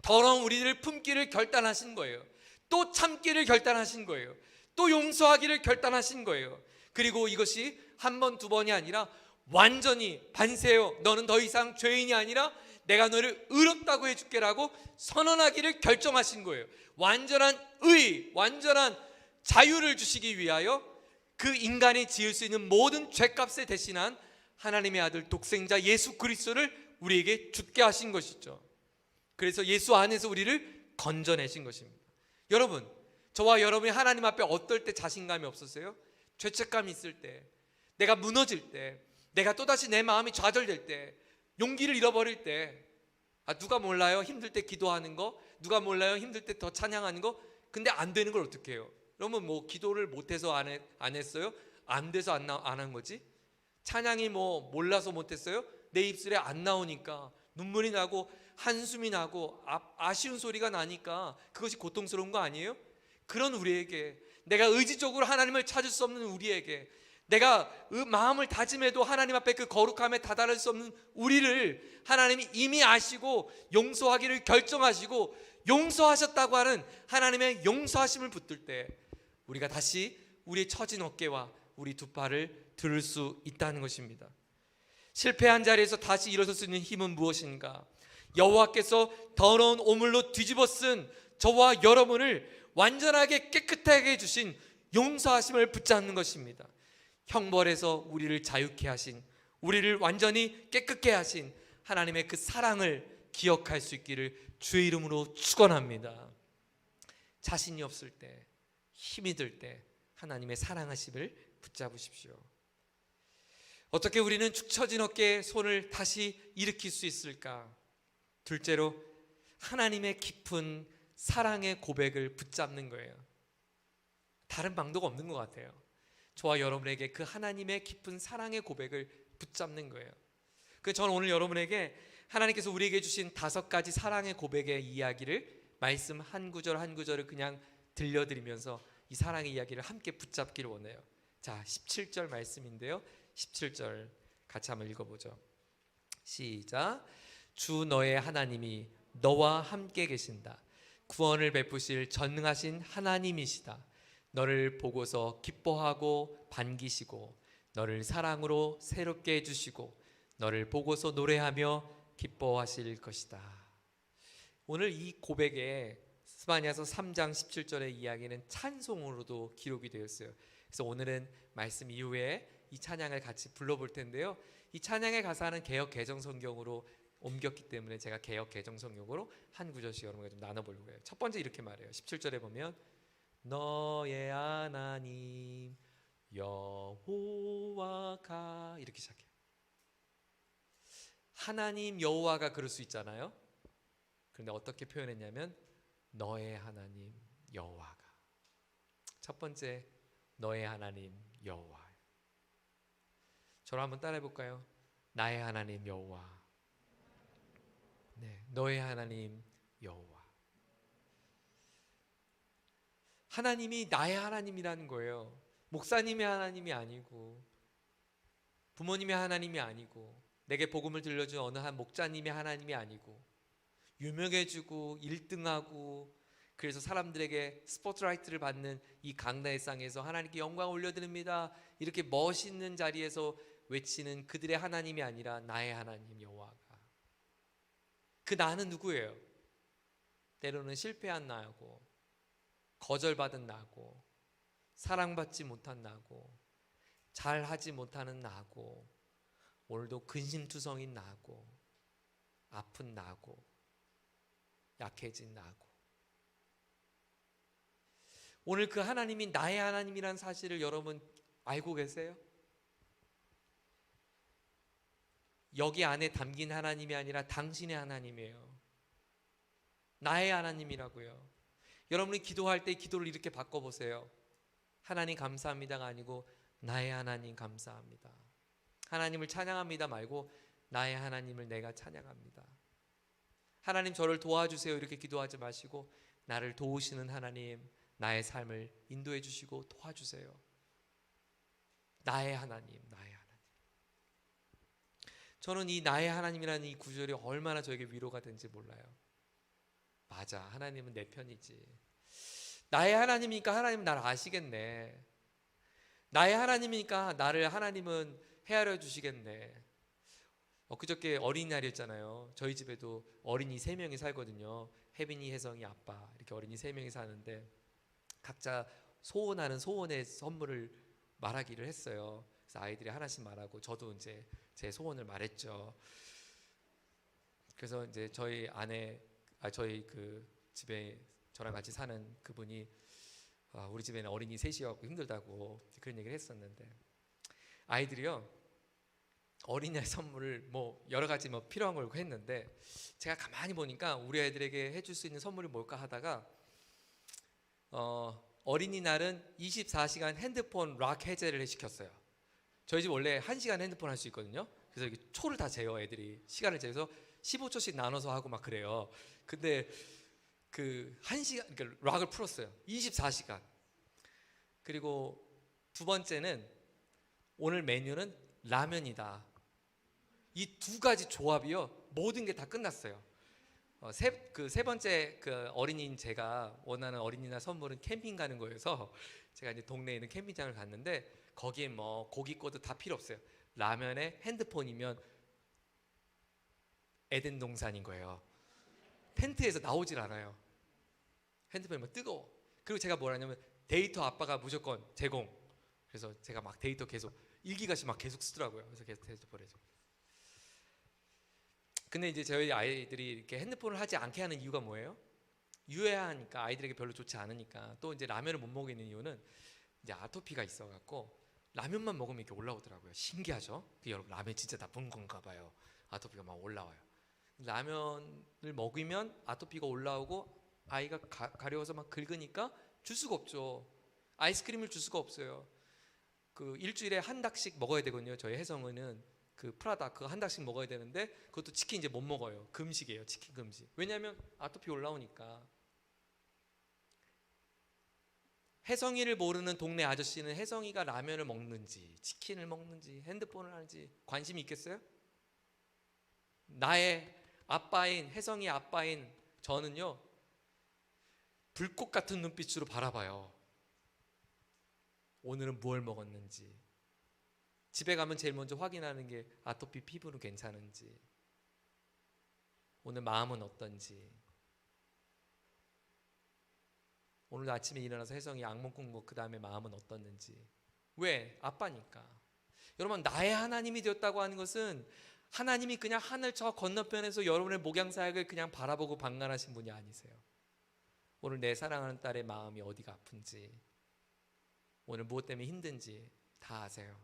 E: 더러운 우리들을 품기를 결단하신 거예요. 또 참기를 결단하신 거예요. 또 용서하기를 결단하신 거예요. 그리고 이것이 한 번, 두 번이 아니라 완전히 반세요, 너는 더 이상 죄인이 아니라 내가 너를 의롭다고 해줄게라고 선언하기를 결정하신 거예요. 완전한 의, 완전한 자유를 주시기 위하여 그 인간이 지을 수 있는 모든 죄값에 대신한 하나님의 아들 독생자 예수 그리스도를 우리에게 죽게 하신 것이죠. 그래서 예수 안에서 우리를 건져내신 것입니다. 여러분, 저와 여러분이 하나님 앞에 어떨 때 자신감이 없었어요? 죄책감이 있을 때, 내가 무너질 때, 내가 또다시 내 마음이 좌절될 때, 용기를 잃어버릴 때, 누가 몰라요? 힘들 때 기도하는 거, 누가 몰라요? 힘들 때 더 찬양하는 거. 근데 안 되는 걸 어떻게 해요? 그러면 뭐 기도를 못해서 안 했어요? 안 돼서 안 한 거지? 찬양이 뭐 몰라서 못했어요? 내 입술에 안 나오니까, 눈물이 나고 한숨이 나고 아쉬운 소리가 나니까 그것이 고통스러운 거 아니에요? 그런 우리에게, 내가 의지적으로 하나님을 찾을 수 없는 우리에게, 내가 마음을 다짐해도 하나님 앞에 그 거룩함에 다다를 수 없는 우리를 하나님이 이미 아시고 용서하기를 결정하시고 용서하셨다고 하는 하나님의 용서하심을 붙들 때 우리가 다시 우리의 처진 어깨와 우리 두 팔을 들을 수 있다는 것입니다. 실패한 자리에서 다시 일어설 수 있는 힘은 무엇인가? 여호와께서 더러운 오물로 뒤집어 쓴 저와 여러분을 완전하게 깨끗하게 해주신 용서하심을 붙잡는 것입니다. 형벌에서 우리를 자유케 하신, 우리를 완전히 깨끗게 하신 하나님의 그 사랑을 기억할 수 있기를 주의 이름으로 축원합니다. 자신이 없을 때, 힘이 들 때 하나님의 사랑하심을 붙잡으십시오. 어떻게 우리는 축 처진 어깨에 손을 다시 일으킬 수 있을까? 둘째로 하나님의 깊은 사랑의 고백을 붙잡는 거예요. 다른 방도가 없는 것 같아요. 저와 여러분에게 그 하나님의 깊은 사랑의 고백을 붙잡는 거예요. 그래서 저는 오늘 여러분에게 하나님께서 우리에게 주신 5가지 사랑의 고백의 이야기를 말씀 한 구절 한 구절을 그냥 들려드리면서 이 사랑의 이야기를 함께 붙잡기를 원해요. 자, 17절 말씀인데요, 17절 같이 한번 읽어보죠. 시작. 주 너의 하나님이 너와 함께 계신다. 구원을 베푸실 전능하신 하나님이시다. 너를 보고서 기뻐하고 반기시고 너를 사랑으로 새롭게 해주시고 너를 보고서 노래하며 기뻐하실 것이다. 오늘 이 고백에 스바냐서 3장 17절의 이야기는 찬송으로도 기록이 되었어요. 그래서 오늘은 말씀 이후에 이 찬양을 같이 불러볼 텐데요, 이 찬양의 가사는 개역 개정 성경으로 옮겼기 때문에 제가 개역 개정 성경으로 한 구절씩 여러분과 좀 나눠보려고 해요. 첫 번째 이렇게 말해요. 17절에 보면 너의 하나님 여호와가, 이렇게 시작해요. 하나님 여호와가 그럴 수 있잖아요. 그런데 어떻게 표현했냐면 너의 하나님 여호와가. 첫 번째, 너의 하나님 여호와. 저를 한번 따라해 볼까요? 나의 하나님 여호와. 네, 너의 하나님 여호와. 하나님이 나의 하나님이라는 거예요. 목사님의 하나님이 아니고, 부모님의 하나님이 아니고, 내게 복음을 들려준 어느 한 목자님의 하나님이 아니고, 유명해지고 1등하고 그래서 사람들에게 스포트라이트를 받는 이 강단의 상에서 하나님께 영광 올려드립니다 이렇게 멋있는 자리에서 외치는 그들의 하나님이 아니라 나의 하나님 여호와가. 그 나는 누구예요? 때로는 실패한 나고, 거절받은 나고, 사랑받지 못한 나고, 잘하지 못하는 나고, 오늘도 근심투성인 나고, 아픈 나고, 약해진 나고. 오늘 그 하나님이 나의 하나님이란 사실을 여러분 알고 계세요? 여기 안에 담긴 하나님이 아니라 당신의 하나님이에요. 나의 하나님이라고요. 여러분이 기도할 때 기도를 이렇게 바꿔보세요. 하나님 감사합니다가 아니고 나의 하나님 감사합니다. 하나님을 찬양합니다 말고 나의 하나님을 내가 찬양합니다. 하나님 저를 도와주세요 이렇게 기도하지 마시고 나를 도우시는 하나님, 나의 삶을 인도해 주시고 도와주세요. 나의 하나님, 나의 하나님. 저는 이 나의 하나님이라는 이 구절이 얼마나 저에게 위로가 된지 몰라요. 맞아, 하나님은 내 편이지. 나의 하나님이니까 하나님은 나를 아시겠네. 나의 하나님이니까 나를 하나님은 헤아려 주시겠네. 엊그저께 어린이날이었잖아요. 저희 집에도 어린이 3명이 살거든요. 혜빈이, 혜성이, 아빠 이렇게 어린이 3명이 사는데 각자 소원하는 소원의 선물을 말하기를 했어요. 그래서 아이들이 하나씩 말하고 저도 이제 제 소원을 말했죠. 그래서 이제 저희 아내, 저희 그 집에 저랑 같이 사는 그분이 우리 집에는 어린이 셋이어서 힘들다고 그런 얘기를 했었는데, 아이들이요 어린이날 선물을 뭐 여러 가지 뭐 필요한 걸 했는데, 제가 가만히 보니까 우리 아이들에게 해줄 수 있는 선물이 뭘까 하다가 어린이날은 24시간 핸드폰 락 해제를 시켰어요. 저희 집 원래 1시간 핸드폰 할 수 있거든요. 그래서 이렇게 초를 다 재요. 애들이 시간을 재서 15초씩 나눠서 하고 막 그래요. 근데 그 1시간 그러니까 락을 풀었어요. 24시간. 그리고 두 번째는 오늘 메뉴는 라면이다. 이 두 가지 조합이요 모든 게 다 끝났어요. 세 번째 그 어린이인 제가 원하는 어린이날 선물은 캠핑 가는 거여서 제가 이제 동네에 있는 캠핑장을 갔는데 거기에 뭐 고기 구워도 다 필요 없어요. 라면에 핸드폰이면 에덴 동산인 거예요. 텐트에서 나오질 않아요. 핸드폰이 막 뜨거워. 그리고 제가 뭘 하냐면 데이터 아빠가 무조건 제공. 그래서 제가 막 데이터 계속 일기가씩 막 계속 쓰더라고요. 그래서 계속 데이터 보내죠. 근데 이제 저희 아이들이 이렇게 핸드폰을 하지 않게 하는 이유가 뭐예요? 유해하니까, 아이들에게 별로 좋지 않으니까. 또 이제 라면을 못 먹이는 이유는 이제 아토피가 있어갖고 라면만 먹으면 이렇게 올라오더라고요. 신기하죠? 여러분 라면 진짜 나쁜 건가 봐요. 아토피가 막 올라와요. 라면을 먹이면 아토피가 올라오고 아이가 가려워서 막 긁으니까 줄 수가 없죠. 아이스크림을 줄 수가 없어요. 그 일주일에 한 닥씩 먹어야 되거든요. 저희 혜성이는 그 프라다 그거 한 닥씩 먹어야 되는데 그것도 치킨 이제 못 먹어요. 금식이에요. 치킨 금식. 왜냐하면 아토피 올라오니까. 혜성이를 모르는 동네 아저씨는 혜성이가 라면을 먹는지 치킨을 먹는지 핸드폰을 하는지 관심이 있겠어요? 나의 아빠인 혜성이 아빠인 저는요 불꽃 같은 눈빛으로 바라봐요. 오늘은 무엇을 먹었는지. 집에 가면 제일 먼저 확인하는 게 아토피 피부는 괜찮은지, 오늘 마음은 어떤지. 오늘 아침에 일어나서 혜성이 악몽 꾼 그 다음에 마음은 어떻는지. 왜? 아빠니까. 여러분, 나의 하나님이 되었다고 하는 것은 하나님이 그냥 하늘 저 건너편에서 여러분의 목양 사역을 그냥 바라보고 방관하신 분이 아니세요. 오늘 내 사랑하는 딸의 마음이 어디가 아픈지, 오늘 무엇 때문에 힘든지 다 아세요.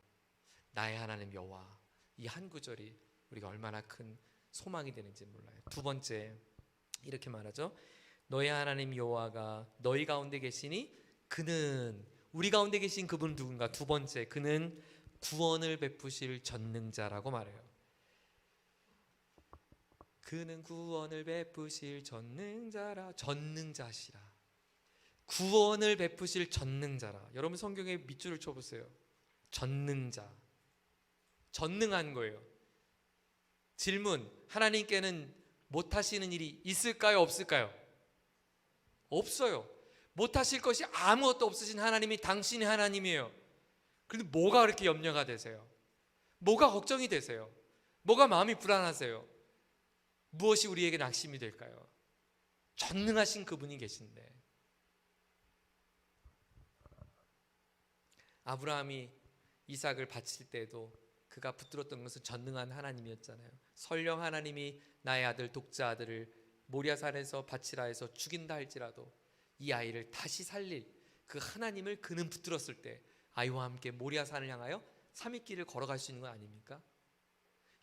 E: 나의 하나님 여호와, 이 한 구절이 우리가 얼마나 큰 소망이 되는지 몰라요. 두 번째 이렇게 말하죠. 너희 하나님 여호와가 너희 가운데 계시니 그는, 우리 가운데 계신 그분은 누군가? 두 번째, 그는 구원을 베푸실 전능자라고 말해요. 그는 구원을 베푸실 전능자라. 전능자시라. 구원을 베푸실 전능자라. 여러분 성경에 밑줄을 쳐보세요. 전능자. 전능한 거예요. 질문, 하나님께는 못하시는 일이 있을까요? 없을까요? 없어요. 못하실 것이 아무것도 없으신 하나님이 당신의 하나님이에요. 그런데 뭐가 그렇게 염려가 되세요? 뭐가 걱정이 되세요? 뭐가 마음이 불안하세요? 무엇이 우리에게 낙심이 될까요? 전능하신 그분이 계신데. 아브라함이 이삭을 바칠 때도 그가 붙들었던 것은 전능한 하나님이었잖아요. 설령 하나님이 나의 아들 독자 아들을 모리아산에서 바치라 해서 죽인다 할지라도 이 아이를 다시 살릴 그 하나님을 그는 붙들었을 때 아이와 함께 모리아산을 향하여 3일 길을 걸어갈 수 있는 거 아닙니까?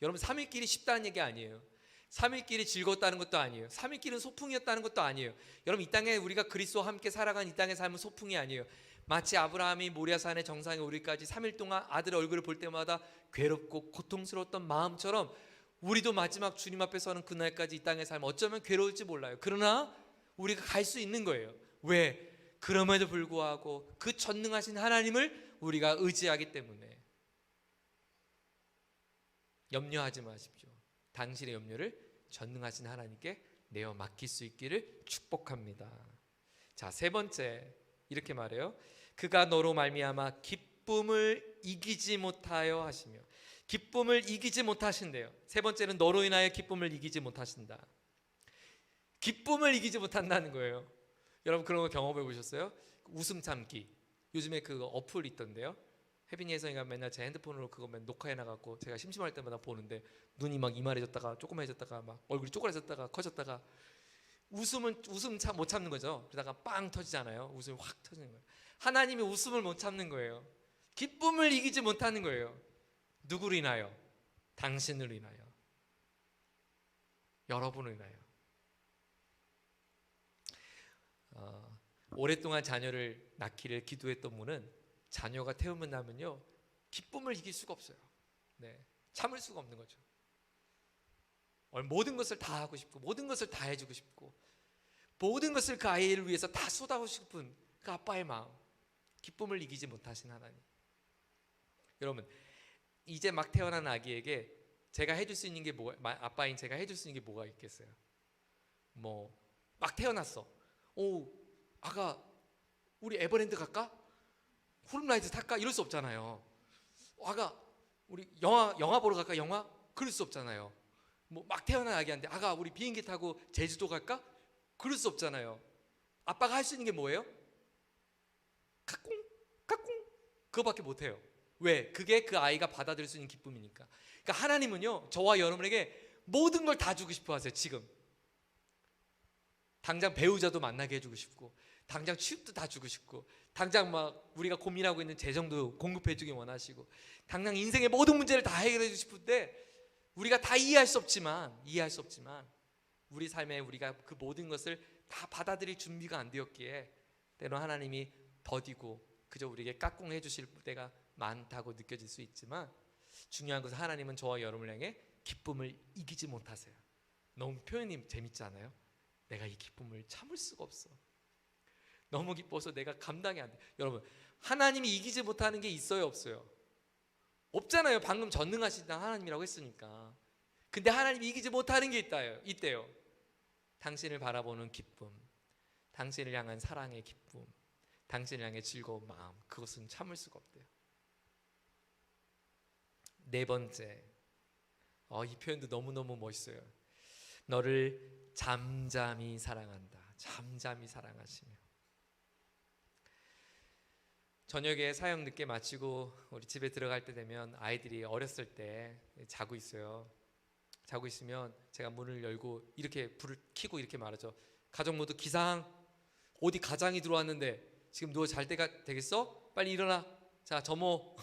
E: 여러분, 3일 길이 쉽다는 얘기 아니에요. 3일 길이 즐거웠다는 것도 아니에요. 3일 길은 소풍이었다는 것도 아니에요. 여러분, 이 땅에 우리가 그리스도와 함께 살아간 이 땅의 삶은 소풍이 아니에요. 마치 아브라함이 모리아산의 정상에 오르기까지 3일 동안 아들의 얼굴을 볼 때마다 괴롭고 고통스러웠던 마음처럼 우리도 마지막 주님 앞에 서는 그날까지 이 땅의 삶 어쩌면 괴로울지 몰라요. 그러나 우리가 갈 수 있는 거예요. 왜? 그럼에도 불구하고 그 전능하신 하나님을 우리가 의지하기 때문에. 염려하지 마십시오. 당신의 염려를 전능하신 하나님께 내어 맡길 수 있기를 축복합니다. 자, 세 번째 이렇게 말해요. 그가 너로 말미암아 기쁨을 이기지 못하여 하시며, 기쁨을 이기지 못하신대요. 세 번째는 너로 인하여 기쁨을 이기지 못하신다. 기쁨을 이기지 못한다는 거예요. 여러분 그런 거 경험해 보셨어요? 웃음 참기. 요즘에 그 어플 있던데요. 혜빈이 혜성이가 맨날 제 핸드폰으로 그거 맨 녹화해 놔갖고 제가 심심할 때마다 보는데, 눈이 막 이만해졌다가 조그만해졌다가 막 얼굴이 쪼그라졌다가 커졌다가, 웃음 못 참는 거죠. 그러다가 빵 터지잖아요. 웃음이 확 터지는 거예요. 하나님이 웃음을 못 참는 거예요. 기쁨을 이기지 못하는 거예요. 누구로 인하여? 당신을 인하여, 여러분을 인하여. 오랫동안 자녀를 낳기를 기도했던 분은 자녀가 태우면 나면요 기쁨을 이길 수가 없어요. 네, 참을 수가 없는 거죠. 모든 것을 다 하고 싶고, 모든 것을 다 해주고 싶고, 모든 것을 그 아이를 위해서 다 쏟아하고 싶은 그 아빠의 마음, 기쁨을 이기지 못하신 하나님. 여러분, 이제 막 태어난 아기에게 제가 해줄 수 있는 게 아빠인 제가 해줄 수 있는 게 뭐가 있겠어요? 뭐 막 태어났어. 오, 아가 우리 에버랜드 갈까? 푸른라이드 탈까? 이럴 수 없잖아요. 아가 우리 영화 보러 갈까? 영화? 그럴 수 없잖아요. 뭐 막 태어난 아기한테 아가 우리 비행기 타고 제주도 갈까? 그럴 수 없잖아요. 아빠가 할 수 있는 게 뭐예요? 까꿍 까꿍 그거밖에 못해요. 왜? 그게 그 아이가 받아들일 수 있는 기쁨이니까. 그러니까 하나님은요 저와 여러분에게 모든 걸 다 주고 싶어 하세요. 지금 당장 배우자도 만나게 해주고 싶고, 당장 취업도 다 주고 싶고, 당장 막 우리가 고민하고 있는 재정도 공급해주기 원하시고, 당장 인생의 모든 문제를 다 해결해 주고 싶은데, 우리가 다 이해할 수 없지만 우리 삶에 우리가 그 모든 것을 다 받아들일 준비가 안 되었기에 때로 하나님이 더디고 그저 우리에게 까꿍해 주실 때가 많다고 느껴질 수 있지만, 중요한 것은 하나님은 저와 여러분을 향해 기쁨을 이기지 못하세요. 너무 표현이 재밌지 않아요? 내가 이 기쁨을 참을 수가 없어. 너무 기뻐서 내가 감당이 안 돼. 여러분, 하나님이 이기지 못하는 게 있어요, 없어요? 없잖아요. 방금 전능하신 하나님이라고 했으니까. 근데 하나님이 이기지 못하는 게 있대요. 당신을 바라보는 기쁨, 당신을 향한 사랑의 기쁨, 당신을 향해 즐거운 마음, 그것은 참을 수가 없대요. 네 번째, 이 표현도 너무너무 멋있어요. 너를 잠잠히 사랑한다. 잠잠히 사랑하시며. 저녁에 사역 늦게 마치고 우리 집에 들어갈 때 되면 아이들이 어렸을 때 자고 있어요. 자고 있으면 제가 문을 열고 이렇게 불을 켜고 이렇게 말하죠. 가족 모두 기상. 어디 가장이 들어왔는데 지금 누워 잘 때가 되겠어? 빨리 일어나. 자, 점호.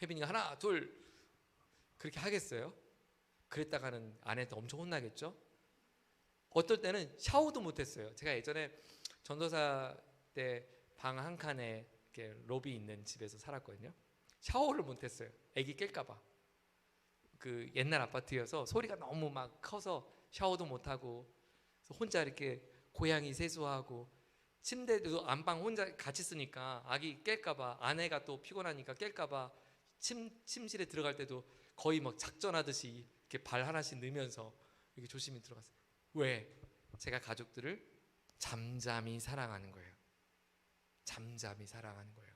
E: 혜빈이가 하나 둘 그렇게 하겠어요? 그랬다가는 아내한테 엄청 혼나겠죠? 어떨 때는 샤워도 못했어요. 제가 예전에 전도사 때 방 한 칸에 이렇게 로비 있는 집에서 살았거든요. 샤워를 못했어요. 애기 깰까봐. 그 옛날 아파트여서 소리가 너무 막 커서 샤워도 못하고, 혼자 이렇게 고양이 세수하고, 침대도 안방 혼자 같이 쓰니까 아기 깰까봐, 아내가 또 피곤하니까 깰까봐 침실에 들어갈 때도 거의 막 작전하듯이 이렇게 발 하나씩 넣으면서 이렇게 조심히 들어갔어요. 왜? 제가 가족들을 잠잠히 사랑하는 거예요. 잠잠히 사랑하는 거예요.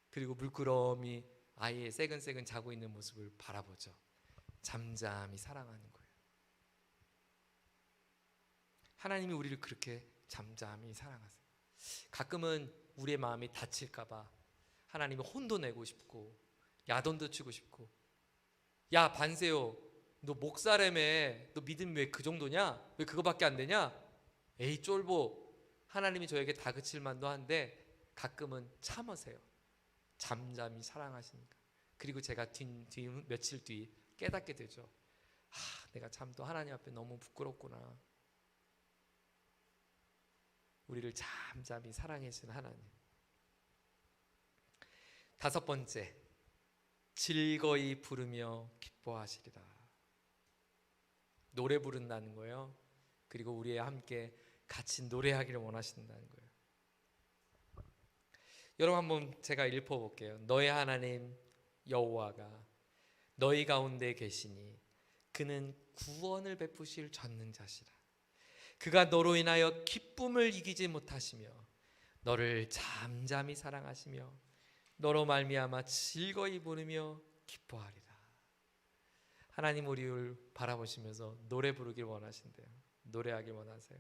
E: 그리고 물끄러미 아이의 새근새근 자고 있는 모습을 바라보죠. 잠잠히 사랑하는 거예요. 하나님이 우리를 그렇게 잠잠히 사랑하세요. 가끔은 우리의 마음이 다칠까봐 하나님이 혼도 내고 싶고, 야돈도 치고 싶고, 야 반세요, 너 목사라며, 너 믿음이 왜 그 정도냐? 왜 그거밖에 안 되냐? 에이 쫄보. 하나님이 저에게 다그칠 만도 한데 가끔은 참으세요. 잠잠히 사랑하시니까. 그리고 제가 며칠 뒤 깨닫게 되죠. 내가 참 또 하나님 앞에 너무 부끄럽구나. 우리를 잠잠히 사랑해 주신 하나님. 다섯 번째, 즐거이 부르며 기뻐하시리라. 노래 부른다는 거예요. 그리고 우리와 함께 같이 노래하기를 원하신다는 거예요. 여러분 한번 제가 읽어볼게요. 너의 하나님 여호와가 너희 가운데 계시니 그는 구원을 베푸실 전능자시라. 그가 너로 인하여 기쁨을 이기지 못하시며 너를 잠잠히 사랑하시며 너로 말미암아 즐거이 부르며 기뻐하리라. 하나님 우리를 바라보시면서 노래 부르길 원하신대요. 노래하길 원하세요.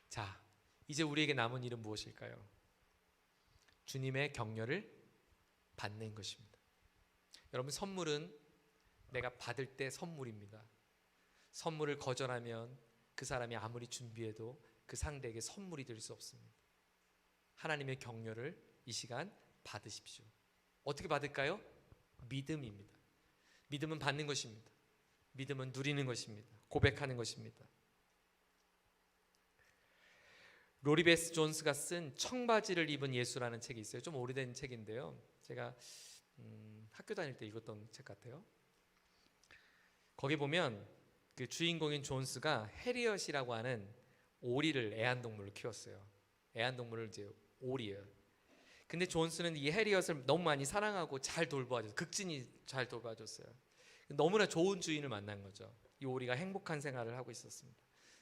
E: 자, 이제 우리에게 남은 일은 무엇일까요? 주님의 격려를 받는 것입니다. 여러분, 선물은 내가 받을 때 선물입니다. 선물을 거절하면 그 사람이 아무리 준비해도 그 상대에게 선물이 될 수 없습니다. 하나님의 격려를 이 시간 받으십시오. 어떻게 받을까요? 믿음입니다. 믿음은 받는 것입니다. 믿음은 누리는 것입니다. 고백하는 것입니다. 로리베스 존스가 쓴 청바지를 입은 예수라는 책이 있어요. 좀 오래된 책인데요. 제가 학교 다닐 때 읽었던 책 같아요. 거기 보면 그 주인공인 존스가 해리엇이라고 하는 오리를 애완동물로 키웠어요. 애완동물을 이제 오리예요. 근데 존스는 이 해리엇을 너무 많이 사랑하고 잘 돌봐줬어요. 극진히 잘 돌봐줬어요. 너무나 좋은 주인을 만난 거죠. 이 오리가 행복한 생활을 하고 있었습니다.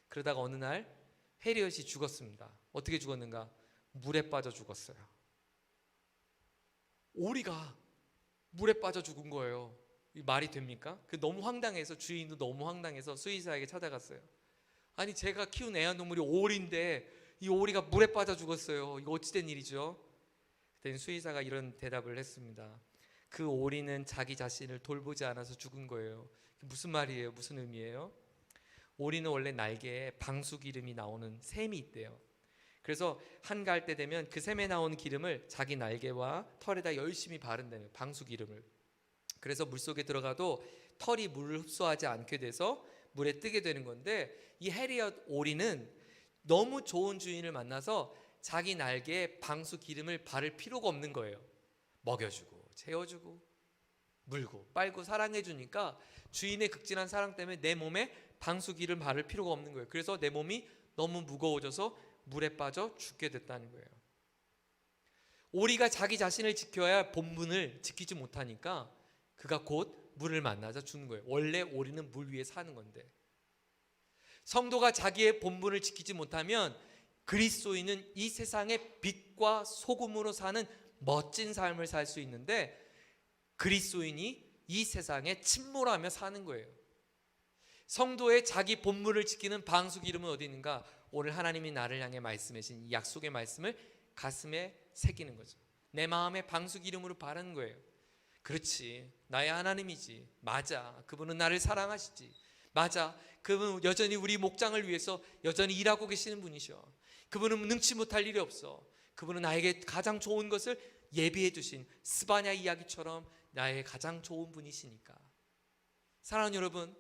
E: 그러다가 어느 날 해리엇이 죽었습니다. 어떻게 죽었는가? 물에 빠져 죽었어요. 오리가 물에 빠져 죽은 거예요. 이 말이 됩니까? 너무 황당해서, 주인도 너무 황당해서 수의사에게 찾아갔어요. 아니, 제가 키운 애완동물이 오리인데 이 오리가 물에 빠져 죽었어요. 이거 어찌된 일이죠? 그때는 수의사가 이런 대답을 했습니다. 그 오리는 자기 자신을 돌보지 않아서 죽은 거예요. 무슨 말이에요? 무슨 의미예요? 오리는 원래 날개에 방수 기름이 나오는 샘이 있대요. 그래서 한가할 때 되면 그 샘에 나오는 기름을 자기 날개와 털에다 열심히 바른다는, 방수 기름을. 그래서 물속에 들어가도 털이 물을 흡수하지 않게 돼서 물에 뜨게 되는 건데, 이 해리엇 오리는 너무 좋은 주인을 만나서 자기 날개에 방수 기름을 바를 필요가 없는 거예요. 먹여주고 재워주고 물고 빨고 사랑해주니까 주인의 극진한 사랑 때문에 내 몸에 방수 기름을 바를 필요가 없는 거예요. 그래서 내 몸이 너무 무거워져서 물에 빠져 죽게 됐다는 거예요. 오리가 자기 자신을 지켜야 할 본분을 지키지 못하니까 그가 곧 물을 만나서 죽는 거예요. 원래 오리는 물 위에 사는 건데, 성도가 자기의 본분을 지키지 못하면 그리스도인은 이 세상의 빛과 소금으로 사는 멋진 삶을 살 수 있는데, 그리스도인이 이 세상에 침몰하며 사는 거예요. 성도의 자기 본분을 지키는 방수 기름은 어디 있는가? 오늘 하나님이 나를 향해 말씀하신 이 약속의 말씀을 가슴에 새기는 거죠. 내 마음에 방수 기름으로 바르는 거예요. 그렇지, 나의 하나님이지. 맞아, 그분은 나를 사랑하시지. 맞아, 그분은 여전히 우리 목장을 위해서 여전히 일하고 계시는 분이셔. 그분은 능치 못할 일이 없어. 그분은 나에게 가장 좋은 것을 예비해 두신 스바냐 이야기처럼 나의 가장 좋은 분이시니까. 사랑하는 여러분,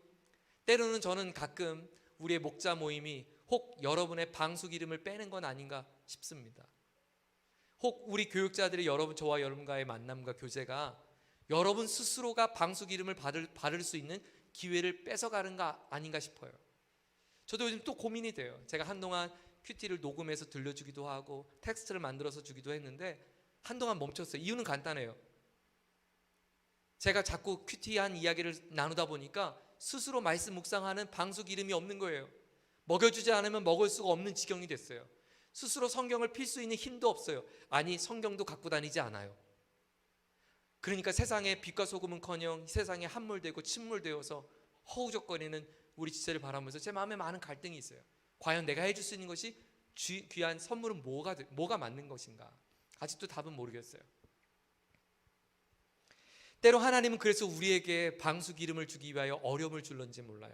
E: 때로는 저는 가끔 우리의 목자 모임이 혹 여러분의 방수 기름을 빼는 건 아닌가 싶습니다. 혹 우리 교육자들이 저와 여러분과의 만남과 교제가 여러분 스스로가 방수 기름을 바를 수 있는 기회를 뺏어가는 거 아닌가 싶어요. 저도 요즘 또 고민이 돼요. 제가 한동안 큐티를 녹음해서 들려주기도 하고 텍스트를 만들어서 주기도 했는데 한동안 멈췄어요. 이유는 간단해요. 제가 자꾸 큐티한 이야기를 나누다 보니까 스스로 말씀 묵상하는 방수 기름이 없는 거예요. 먹여주지 않으면 먹을 수가 없는 지경이 됐어요. 스스로 성경을 필 수 있는 힘도 없어요. 아니, 성경도 갖고 다니지 않아요. 그러니까 세상에 빛과 소금은커녕 세상에 함몰되고 침몰되어서 허우적거리는 우리 지체를 바라보면서 제 마음에 많은 갈등이 있어요. 과연 내가 해줄 수 있는 것이 귀한 선물은 뭐가 맞는 것인가? 아직도 답은 모르겠어요. 때로 하나님은 그래서 우리에게 방수 기름을 주기 위하여 어려움을 줄런지 몰라요.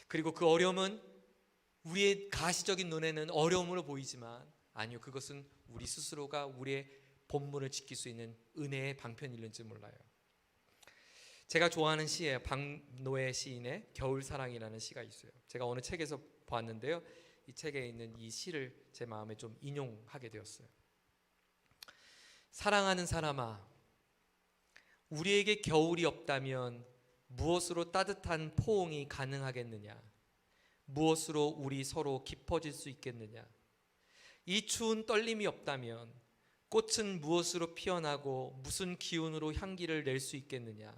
E: 그리고 그 어려움은 우리의 가시적인 눈에는 어려움으로 보이지만 아니요, 그것은 우리 스스로가 우리의 본분을 지킬 수 있는 은혜의 방편일는지 몰라요. 제가 좋아하는 시예요. 박노해 시인의 겨울사랑이라는 시가 있어요. 제가 어느 책에서 봤는데요, 이 책에 있는 이 시를 제 마음에 좀 인용하게 되었어요. 사랑하는 사람아, 우리에게 겨울이 없다면 무엇으로 따뜻한 포옹이 가능하겠느냐? 무엇으로 우리 서로 깊어질 수 있겠느냐? 이 추운 떨림이 없다면 꽃은 무엇으로 피어나고 무슨 기운으로 향기를 낼 수 있겠느냐?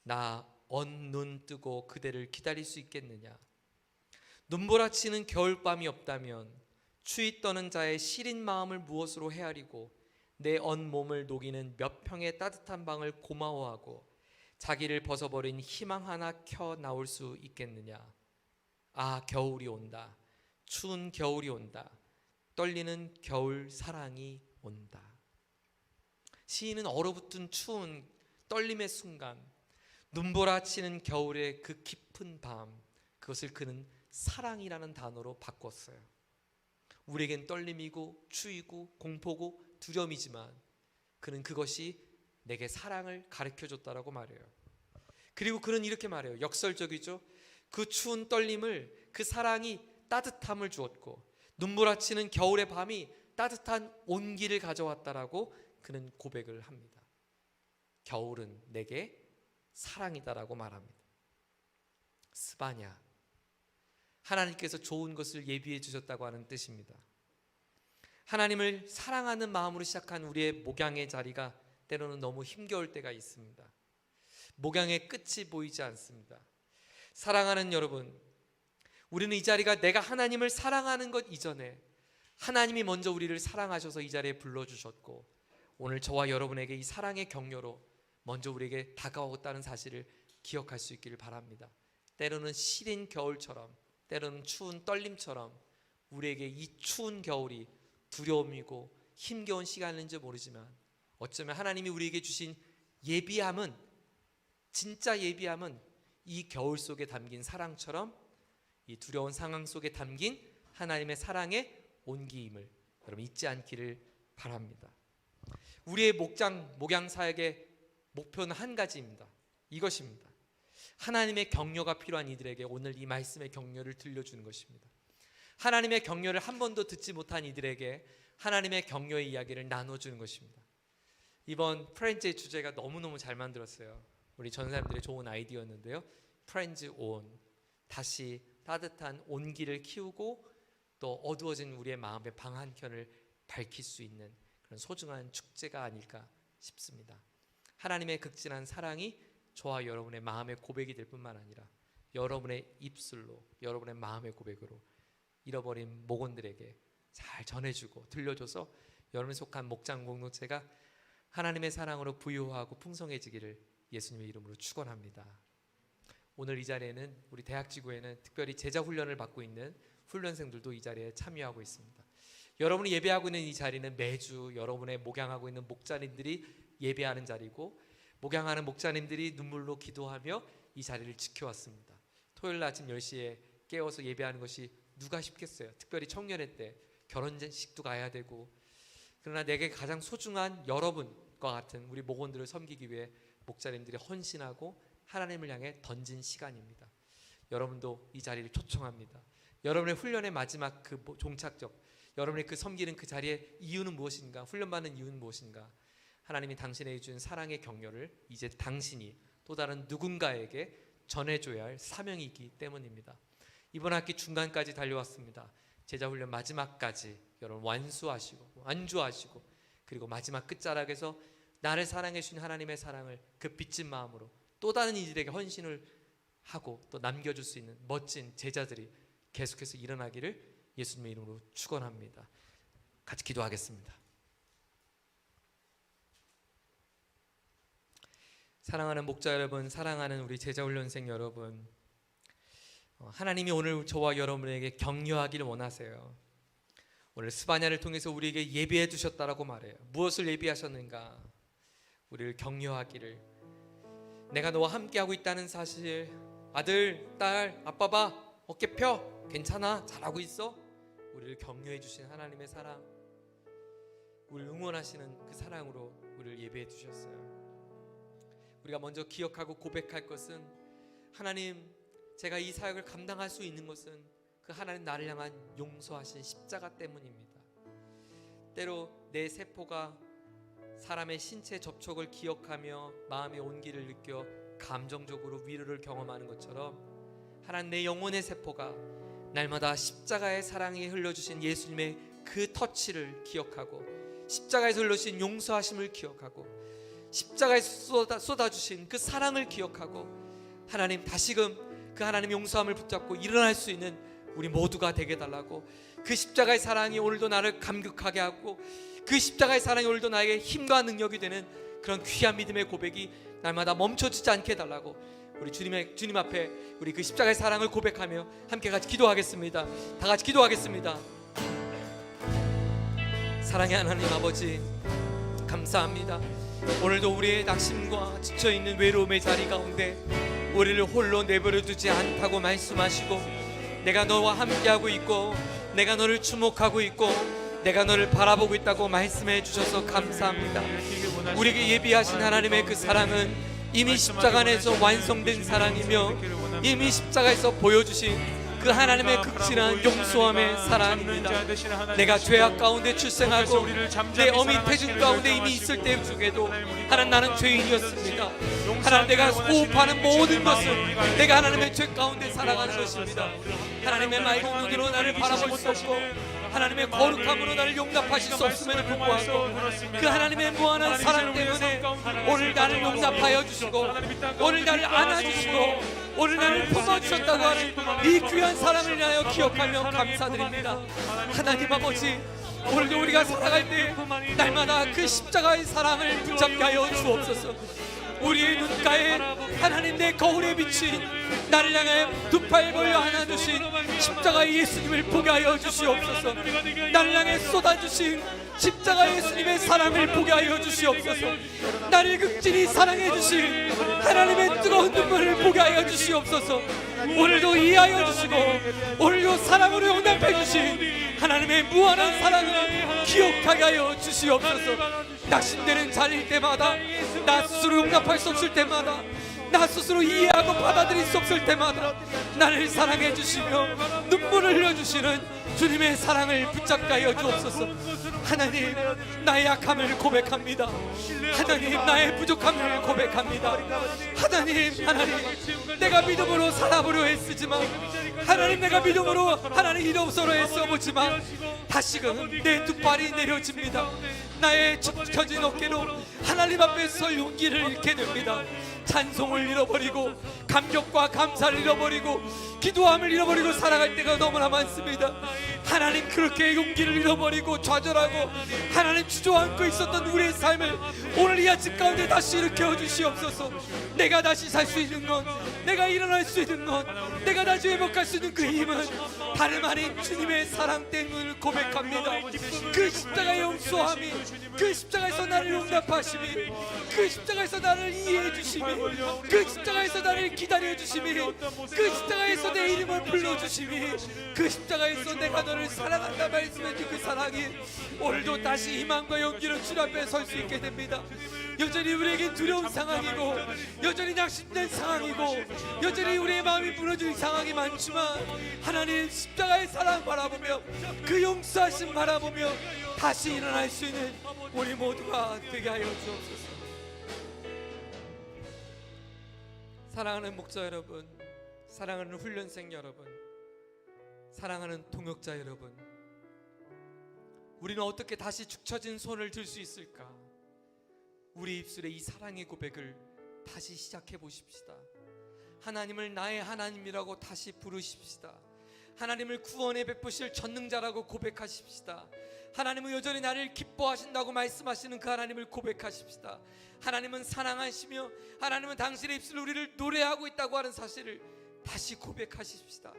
E: 나 언 눈 뜨고 그대를 기다릴 수 있겠느냐? 눈보라치는 겨울밤이 없다면 추위 떠는 자의 시린 마음을 무엇으로 헤아리고 내 언 몸을 녹이는 몇 평의 따뜻한 방을 고마워하고 자기를 벗어버린 희망 하나 켜 나올 수 있겠느냐. 아, 겨울이 온다. 추운 겨울이 온다. 떨리는 겨울 사랑이 온다. 시인은 얼어붙은 추운 떨림의 순간, 눈보라치는 겨울의 그 깊은 밤, 그것을 그는 사랑이라는 단어로 바꿨어요. 우리에겐 떨림이고 추위고 공포고 두려움이지만 그는 그것이 내게 사랑을 가르쳐줬다라고 말해요. 그리고 그는 이렇게 말해요. 역설적이죠. 그 추운 떨림을 그 사랑이 따뜻함을 주었고 눈보라치는 겨울의 밤이 따뜻한 온기를 가져왔다라고 그는 고백을 합니다. 겨울은 내게 사랑이다라고 말합니다. 스바냐, 하나님께서 좋은 것을 예비해 주셨다고 하는 뜻입니다. 하나님을 사랑하는 마음으로 시작한 우리의 목양의 자리가 때로는 너무 힘겨울 때가 있습니다. 목양의 끝이 보이지 않습니다. 사랑하는 여러분, 우리는 이 자리가 내가 하나님을 사랑하는 것 이전에 하나님이 먼저 우리를 사랑하셔서 이 자리에 불러주셨고 오늘 저와 여러분에게 이 사랑의 격려로 먼저 우리에게 다가오었다는 사실을 기억할 수 있기를 바랍니다. 때로는 시린 겨울처럼, 때로는 추운 떨림처럼 우리에게 이 추운 겨울이 두려움이고 힘겨운 시간인지 모르지만 어쩌면 하나님이 우리에게 주신 예비함은, 진짜 예비함은 이 겨울 속에 담긴 사랑처럼 이 두려운 상황 속에 담긴 하나님의 사랑의 온기임을 여러분 잊지 않기를 바랍니다. 우리의 목양 사역의 목표는 한 가지입니다. 이것입니다. 하나님의 격려가 필요한 이들에게 오늘 이 말씀의 격려를 들려주는 것입니다. 하나님의 격려를 한 번도 듣지 못한 이들에게 하나님의 격려의 이야기를 나눠주는 것입니다. 이번 프렌즈의 주제가 너무너무 잘 만들었어요. 우리 전사님들의 좋은 아이디어였는데요. 프렌즈 온, 다시 따뜻한 온기를 키우고 또 어두워진 우리의 마음의 방 한켠을 밝힐 수 있는 그런 소중한 축제가 아닐까 싶습니다. 하나님의 극진한 사랑이 저와 여러분의 마음의 고백이 될 뿐만 아니라 여러분의 입술로, 여러분의 마음의 고백으로 잃어버린 목원들에게 잘 전해주고 들려줘서 여러분이 속한 목장 공동체가 하나님의 사랑으로 부유하고 풍성해지기를 예수님의 이름으로 축원합니다. 오늘 이 자리에는 우리 대학지구에는 특별히 제자 훈련을 받고 있는 훈련생들도 이 자리에 참여하고 있습니다. 여러분이 예배하고 있는 이 자리는 매주 여러분의 목양하고 있는 목자님들이 예배하는 자리고 목양하는 목자님들이 눈물로 기도하며 이 자리를 지켜왔습니다. 토요일 아침 10시에 깨워서 예배하는 것이 누가 쉽겠어요. 특별히 청년회 때 결혼식도 가야 되고. 그러나 내게 가장 소중한 여러분과 같은 우리 목원들을 섬기기 위해 목자님들이 헌신하고 하나님을 향해 던진 시간입니다. 여러분도 이 자리를 초청합니다. 여러분의 훈련의 마지막 그 종착적, 여러분의 그 섬기는 그 자리의 이유는 무엇인가? 훈련받는 이유는 무엇인가? 하나님이 당신에게 준 사랑의 격려를 이제 당신이 또 다른 누군가에게 전해줘야 할 사명이기 때문입니다. 이번 학기 중간까지 달려왔습니다. 제자훈련 마지막까지 여러분 완수하시고 안주하시고 그리고 마지막 끝자락에서 나를 사랑해 주신 하나님의 사랑을 그 빚진 마음으로 또 다른 이들에게 헌신을 하고 또 남겨줄 수 있는 멋진 제자들이 계속해서 일어나기를 예수님의 이름으로 축원합니다. 같이 기도하겠습니다. 사랑하는 목자 여러분, 사랑하는 우리 제자훈련생 여러분, 하나님이 오늘 저와 여러분에게 격려하기를 원하세요. 오늘 스바냐를 통해서 우리에게 예비해 두셨다라고 말해요. 무엇을 예비하셨는가? 우리를 격려하기를, 내가 너와 함께하고 있다는 사실, 아들, 딸, 아빠 봐, 어깨 펴, 괜찮아, 잘하고 있어. 우리를 격려해 주신 하나님의 사랑, 우리를 응원하시는 그 사랑으로 우리를 예비해 두셨어요. 우리가 먼저 기억하고 고백할 것은, 하나님, 제가 이 사역을 감당할 수 있는 것은 그 하나님 나를 향한 용서하신 십자가 때문입니다. 때로 내 세포가 사람의 신체 접촉을 기억하며 마음의 온기를 느껴 감정적으로 위로를 경험하는 것처럼 하나님 내 영혼의 세포가 날마다 십자가의 사랑이 흘려주신 예수님의 그 터치를 기억하고 십자가에서 흘러주신 용서하심을 기억하고 십자가에서 쏟아주신 그 사랑을 기억하고 하나님 다시금 그 하나님의 용서함을 붙잡고 일어날 수 있는 우리 모두가 되게 달라고, 그 십자가의 사랑이 오늘도 나를 감격하게 하고 그 십자가의 사랑이 오늘도 나에게 힘과 능력이 되는 그런 귀한 믿음의 고백이 날마다 멈춰지지 않게 해달라고 우리 주님 앞에 우리 그 십자가의 사랑을 고백하며 함께 같이 기도하겠습니다. 다 같이 기도하겠습니다. 사랑의 하나님 아버지, 감사합니다. 오늘도 우리의 낙심과 지쳐있는 외로움의 자리 가운데 우리를 홀로 내버려 두지 않다고 말씀하시고, 내가 너와 함께하고 있고 내가 너를 주목하고 있고 내가 너를 바라보고 있다고 말씀해 주셔서 감사합니다. 우리에게 예비하신 하나님의 그 사랑은 이미 십자가 안에서 완성된 사랑이며 이미 십자가에서 보여주신 그 하나님의 극진한 용서함의 사랑입니다. 내가 죄악 가운데 출생하고 내 어미 태중 가운데 이미 있을 때 중에도 하나님, 나는 죄인이었습니다. 하나님, 내가 호흡하는 모든 것은 내가 하나님의 죄 가운데 살아가는 것입니다. 하나님의 맑은 눈으로 나를 바라볼 수 없고 하나님의 거룩함으로 나를 용납하실 수 없음에도 불구하고 그 하나님의 무한한 사랑 때문에 오늘 나를 용납하여 주시고 오늘 나를 안아주시고 오늘 나를 품어주셨다고 하는 이 귀한 사랑을 위하여 기억하며 감사드립니다. 하나님 아버지, 오늘도 우리가 살아갈 때 날마다 그 십자가의 사랑을 붙잡게 하여 주옵소서. 우리의 눈가에 하나님 내 거울에 비친 나를 향해 두 팔 벌려 안아주신 십자가의 예수님을 보게 하여 주시옵소서. 나를 향해 쏟아주신 십자가 예수님의 사랑을 보게 하여 주시옵소서. 나를 극진히 사랑해 주신 하나님의 뜨거운 눈물을 보게 하여 주시옵소서. 오늘도 이해하여 주시고 오늘도 사랑으로 용납해 주신 하나님의 무한한 사랑을 기억하게 하여 주시옵소서. 낙심되는 자리일 때마다, 나 스스로 용납할 수 없을 때마다, 나 스스로 이해하고 받아들일 수 없을 때마다 나를 사랑해 주시며 눈물을 흘려주시는 주님의 사랑을 붙잡게 하여 주옵소서. 하나님, 나의 약함을 고백합니다. 하나님, 나의 부족함을 고백합니다. 하나님, 내가 믿음으로 살아보려 했으지만, 하나님, 내가 믿음으로 하나님 이름으로 애써보지만 다시금 내 두 발이 내려집니다. 나의 젖혀진 어깨로 하나님 앞에 설 용기를 잃게 됩니다. 찬송을 잃어버리고 감격과 감사를 잃어버리고 기도함을 잃어버리고 살아갈 때가 너무나 많습니다. 하나님, 그렇게 용기를 잃어버리고 좌절하고 하나님 주저앉고 있었던 우리의 삶을 오늘 이 아침 가운데 다시 일으켜 주시옵소서. 내가 다시 살 수 있는 것, 내가 일어날 수 있는 것, 내가 다시 회복할 수 있는 그 힘은 다름 아닌 주님의 사랑 때문을 고백합니다. 그 십자가의 용서함이, 그 십자가에서 나를 용납하심이, 그 십자가에서 나를 이해해 주심이, 그 십자가에서 나를 기다려 주심이, 그 십자가에서 내 이름을 불러주심이, 그 십자가에서 내가 너를 사랑한다 말씀해준 그 사랑이 오늘도 다시 희망과 용기로 주님 앞에 설 수 있게 됩니다. 여전히 우리에게 두려운 상황이고 여전히 낙심된 상황이고 여전히 우리의 마음이 무너진 상황이 많지만, 하나님 십자가의 사랑 바라보며 그 용서하심 바라보며 다시 일어날 수 있는 우리 모두가 되게 하여 주옵소서. 사랑하는 목자 여러분, 사랑하는 훈련생 여러분, 사랑하는 동역자 여러분, 우리는 어떻게 다시 축 처진 손을 들 수 있을까? 우리 입술에 이 사랑의 고백을 다시 시작해 보십시다. 하나님을 나의 하나님이라고 다시 부르십시다. 하나님을 구원에 베푸실 전능자라고 고백하십시다. 하나님은 여전히 나를 기뻐하신다고 말씀하시는 그 하나님을 고백하십시다. 하나님은 사랑하시며 하나님은 당신의 입술로 우리를 노래하고 있다고 하는 사실을 다시 고백하십시다.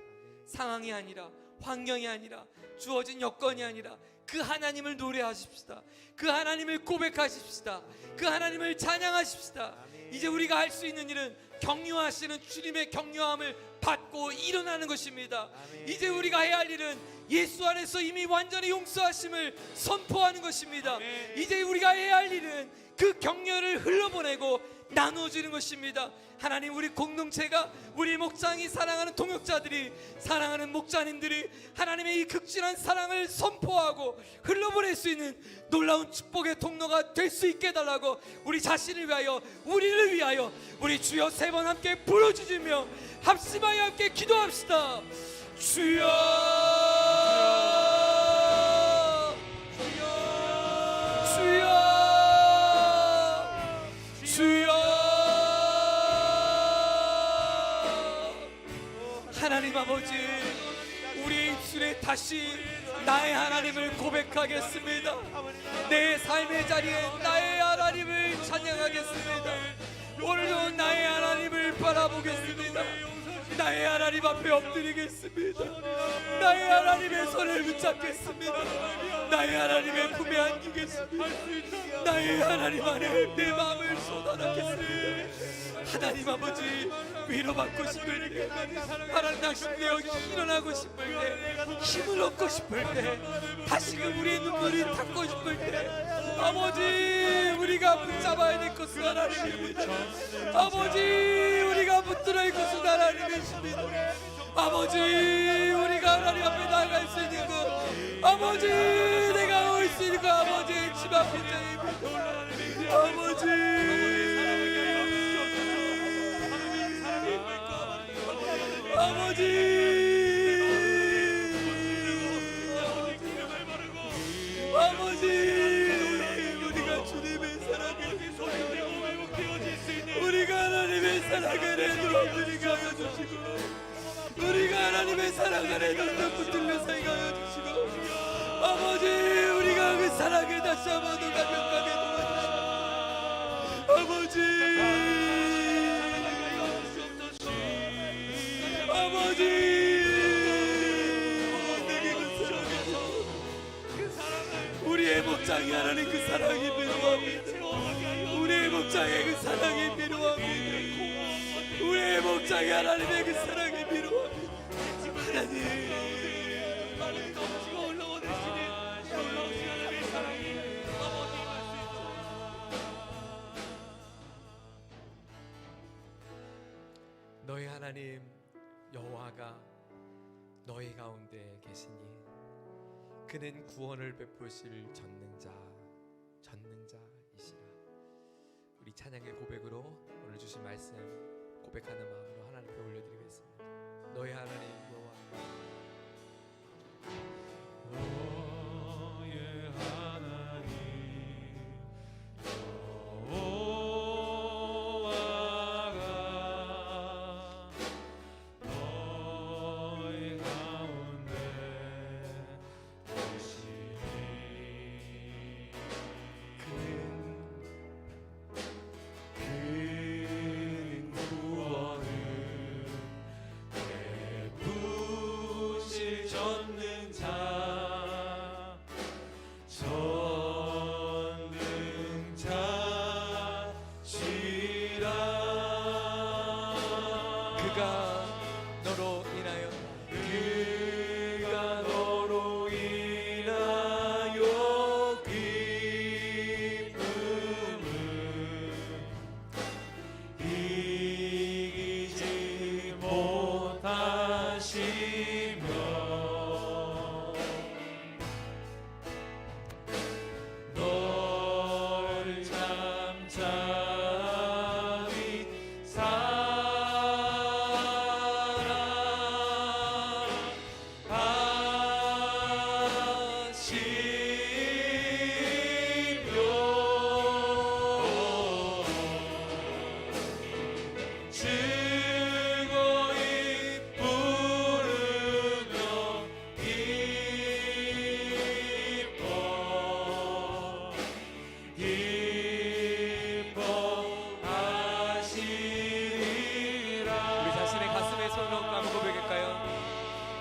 E: 상황이 아니라, 환경이 아니라, 주어진 여건이 아니라 그 하나님을 노래하십시다. 그 하나님을 고백하십시다. 그 하나님을 찬양하십시다. 이제 우리가 할 수 있는 일은 격려하시는 주님의 격려함을 받고 일어나는 것입니다. 이제 우리가 해야 할 일은 예수 안에서 이미 완전히 용서하심을 선포하는 것입니다. 이제 우리가 해야 할 일은 그 격려를 흘러보내고 나누어주는 것입니다. 하나님, 우리 공동체가, 우리 목장이 사랑하는 동역자들이, 사랑하는 목자님들이 하나님의 이 극진한 사랑을 선포하고 흘러보낼 수 있는 놀라운 축복의 통로가 될 수 있게 해달라고 우리 자신을 위하여, 우리를 위하여 우리 주여 세 번 함께 부르짖으며 합심하여 함께 기도합시다. 주여, 주여, 주여. 하나님 아버지, 우리 다시 나의 하나님을 고백하겠습니다. 내 삶의 자리에 나의 하나님을 찬양하겠습니다. 오늘도 나의 하나님을 바라보겠습니다. 나의 하나님 앞에 엎드리겠습니다. 나의 하나님의 손을 붙잡겠습니다. 나의 하나님의 품에 안기겠습니다. 나의 하나님 안에 내 마음을 쏟아놓겠습니다. 하나님 아버지, 위로받고 싶을 때, 하나님 당신 내 여기 일어나고 싶을 때, 힘을 얻고 싶을 때, 다시금 우리의 눈물이 닦고 싶을 때, 아버지, 우리가 붙잡아야 될 것은 하나님입니다. 아버지, 우리가 붙들어야 할 것은 하나님이십니다. 아버지, 우리가 하나님 앞에 나아갈 수 있는 것, 아버지, 내가 올 수 있는 것, 아버지의 집 앞입니다. 아버지, 아버지, 우리가 주님의 사랑을, 우리가 하나님의 사랑을 해도 엎드리게 하여 주시고, 우리가 하나님의 사랑을 해도 붙들려 살게 하여 주시고, 아버지, 우리가 그 사랑을 다시 한번 더 강력하게 도와주시고, 아버지, 내게 그 사랑을, 우리의 목장이 하나님 그 사랑이 필요합니다. 우리의 목장에 그 사랑이 필요합니다. 우리의 목장에 하나님의 그 사랑이 필요합니다. 하나님, 너희 하나님 여호와가 너희 가운데 계시니 그는 구원을 베푸실 전능자이시라. 우리 찬양의 고백으로 오늘 주신 말씀 고백하는 마음으로 하나님 앞에 올려드리겠습니다. 너희 하나님 여호와,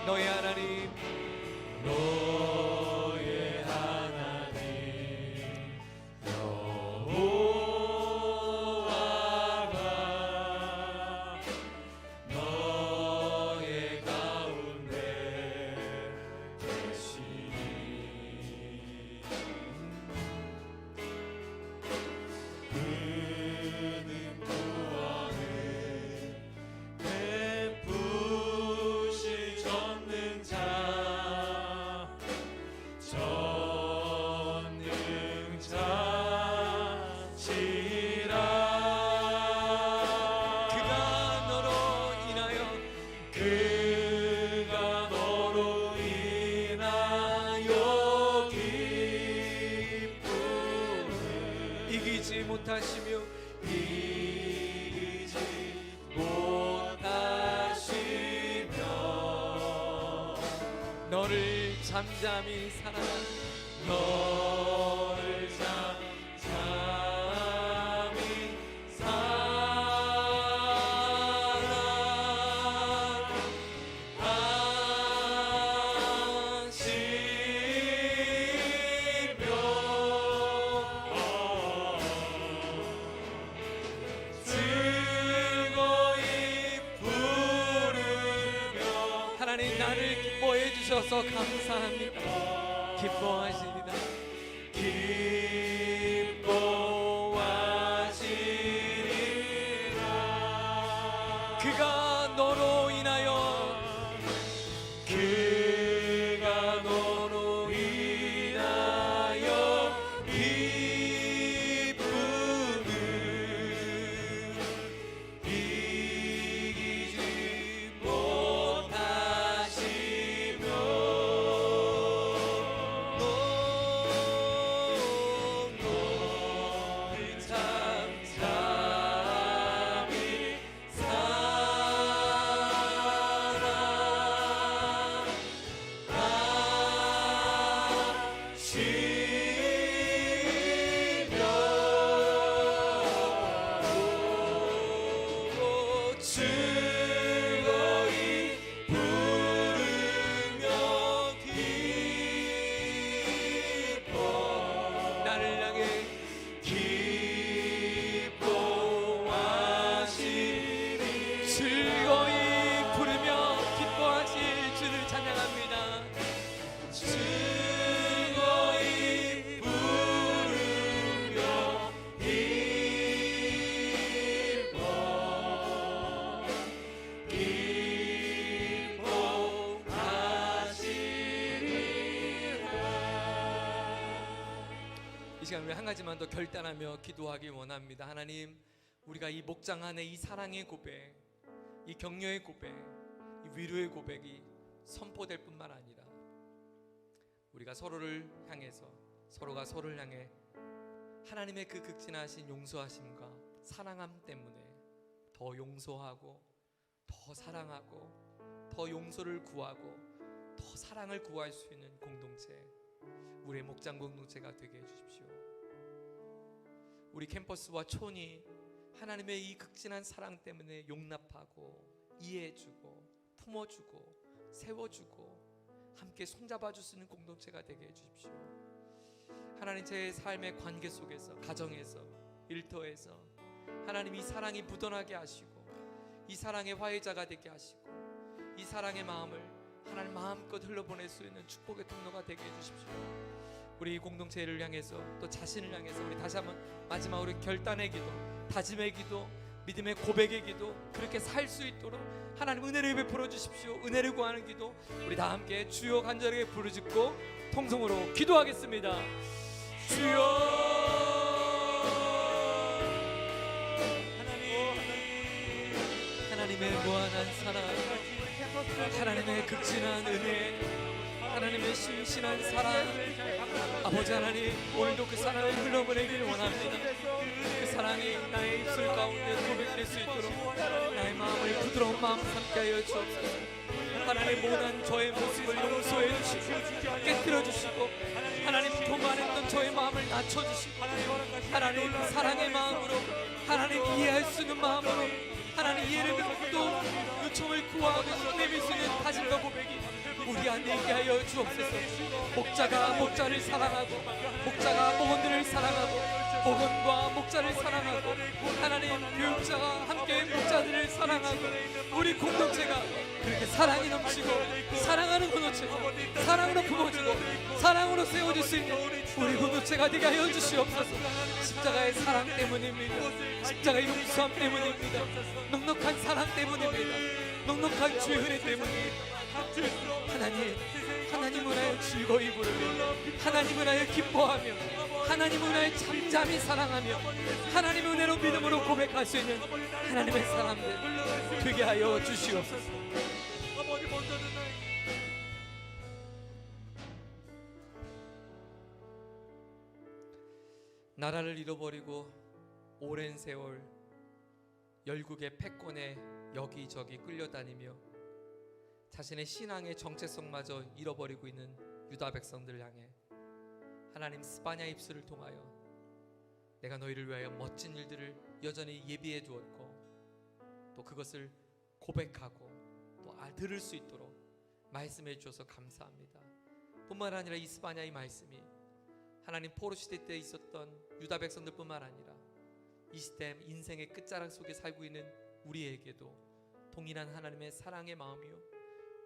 F: 너의 하나님
E: 이기지 못하시며 너를 잠잠히 사랑하는
F: 너를 잠잠히
E: 하나님 나를 기뻐해 주셔서 감사합니다. 기뻐하시리다.
F: 기뻐하시리라.
E: 그가 너로 인하여
F: 그가 너로 인하여 기쁨을 이기지 못하시며 너를 잠잠히 즐거이 부르며 기뻐
E: 나를 향해
F: 기뻐하시리.
E: 즐거이 부르며 기뻐하실 주를 찬양합니다.
F: 즐거이 부르며
E: 이 시간 우리 한 가지만 더 결단하며 기도하기 원합니다. 하나님, 우리가 이 목장 안에 이 사랑의 고백, 이 격려의 고백, 이 위로의 고백이 선포될 뿐만 아니라 우리가 서로를 향해서 서로가 서로를 향해 하나님의 그 극진하신 용서하심과 사랑함 때문에 더 용서하고 더 사랑하고 더 용서를 구하고 더 사랑을 구할 수 있는 공동체, 우리의 목장 공동체가 되게 해주십시오. 우리 캠퍼스와 촌이 하나님의 이 극진한 사랑 때문에 용납하고 이해해주고 품어주고 세워주고 함께 손잡아줄 수 있는 공동체가 되게 해주십시오. 하나님, 제 삶의 관계 속에서, 가정에서, 일터에서 하나님 이 사랑이 묻어나게 하시고 이 사랑의 화해자가 되게 하시고 이 사랑의 마음을 하나님 마음껏 흘러보낼 수 있는 축복의 통로가 되게 해주십시오. 우리 이 공동체를 향해서 또 자신을 향해서 우리 다시 한번 마지막으로 결단의 기도, 다짐의 기도, 믿음의 고백의 기도, 그렇게 살 수 있도록 하나님 은혜를 베풀어 주십시오. 은혜를 구하는 기도, 우리 다 함께 주여 간절하게 부르짖고 통성으로 기도하겠습니다. 주여, 하나님의 무한한 사랑, 하나님의 극진한 은혜, 하나님의 신실한 사랑, 아버지 하나님, 오늘도 그 사랑을 흘러보내길 원합니다. 그 사랑이 나의 입술 가운데 고백될 수 있도록 나의 마음을 부드러운 마음 삼게 하여 주옵소서. 하나님, 모난 저의 모습을 용서해 주시고 깨뜨려 주시고 하나님 교만했던 저의 마음을 낮춰주시고 하나님 사랑의 마음으로, 하나님 이해할 수 있는 마음으로, 하나님 이해를 믿고 요청을 구하고 내밀 수 있는 다짐과 고백이 우리 안에 있게 하여 주옵소서. 목자가 목자를 사랑하고 목자가 목원들을 사랑하고 목원과 목자를 사랑하고 하나님 교육자가 함께 목자들을 사랑하고 우리 공동체가 그렇게 사랑이 넘치고 사랑하는 공동체가 사랑으로 품어지고 사랑으로 세워질 수 있는 우리 공동체가 되게 하여 주시옵소서. 십자가의 사랑 때문입니다. 십자가의 용서함 때문입니다. 넉넉한 사랑 때문입니다. 넉넉한 주의 은혜 때문입니다. 하나님을 하여 즐거이 부르며 하나님을 하여 기뻐하며 하나님을 하여 잠잠히 사랑하며 하나님의 은혜로 믿음으로 고백할 수 있는 하나님의 사람들 되게 하여 주시옵소서. 나라를 잃어버리고 오랜 세월 열국의 패권에 여기저기 끌려다니며 자신의 신앙의 정체성마저 잃어버리고 있는 유다 백성들을 향해 하나님 스바냐 입술을 통하여 내가 너희를 위하여 멋진 일들을 여전히 예비해 두었고 또 그것을 고백하고 또 들을 수 있도록 말씀해 주셔서 감사합니다. 뿐만 아니라 이 스바냐의 말씀이 하나님 포로 시대 때 있었던 유다 백성들 뿐만 아니라 이 시대 인생의 끝자락 속에 살고 있는 우리에게도 동일한 하나님의 사랑의 마음이요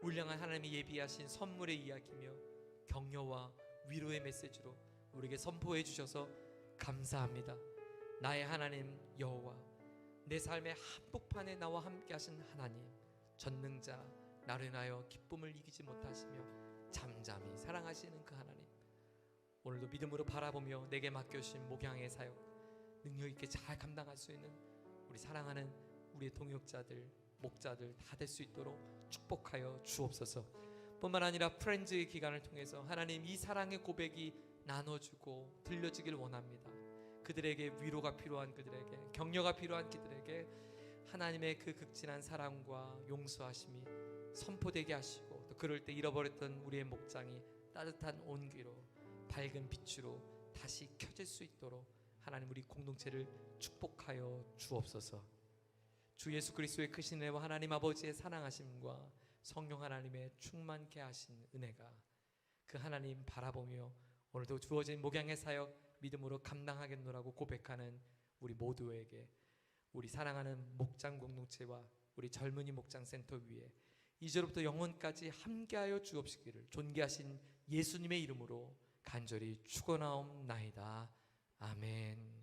E: 울량한 하나님이 예비하신 선물의 이야기며 격려와 위로의 메시지로 우리에게 선포해 주셔서 감사합니다. 나의 하나님 여호와, 내 삶의 한복판에 나와 함께 하신 하나님, 전능자, 나를 인하여 기쁨을 이기지 못하시며 잠잠히 사랑하시는 그 하나님, 오늘도 믿음으로 바라보며 내게 맡겨주신 목양의 사역 능력 있게 잘 감당할 수 있는 우리 사랑하는 우리의 동역자들, 목자들 다 될 수 있도록 축복하여 주옵소서. 뿐만 아니라 프렌즈의 기간을 통해서 하나님 이 사랑의 고백이 나눠주고 들려지길 원합니다. 그들에게 위로가 필요한 그들에게, 격려가 필요한 그들에게 하나님의 그 극진한 사랑과 용서하심이 선포되게 하시고, 또 그럴 때 잃어버렸던 우리의 목장이 따뜻한 온기로 밝은 빛으로 다시 켜질 수 있도록 하나님 우리 공동체를 축복하여 주옵소서. 주 예수 그리스도의 크신 은혜와 하나님 아버지의 사랑하심과 성령 하나님의 충만케 하신 은혜가 그 하나님 바라보며 오늘도 주어진 목양의 사역 믿음으로 감당하겠노라고 고백하는 우리 모두에게, 우리 사랑하는 목장 공동체와 우리 젊은이 목장 센터 위에 이제로부터 영원까지 함께하여 주옵시기를 존귀하신 예수님의 이름으로 간절히 축원하옵나이다. 아멘.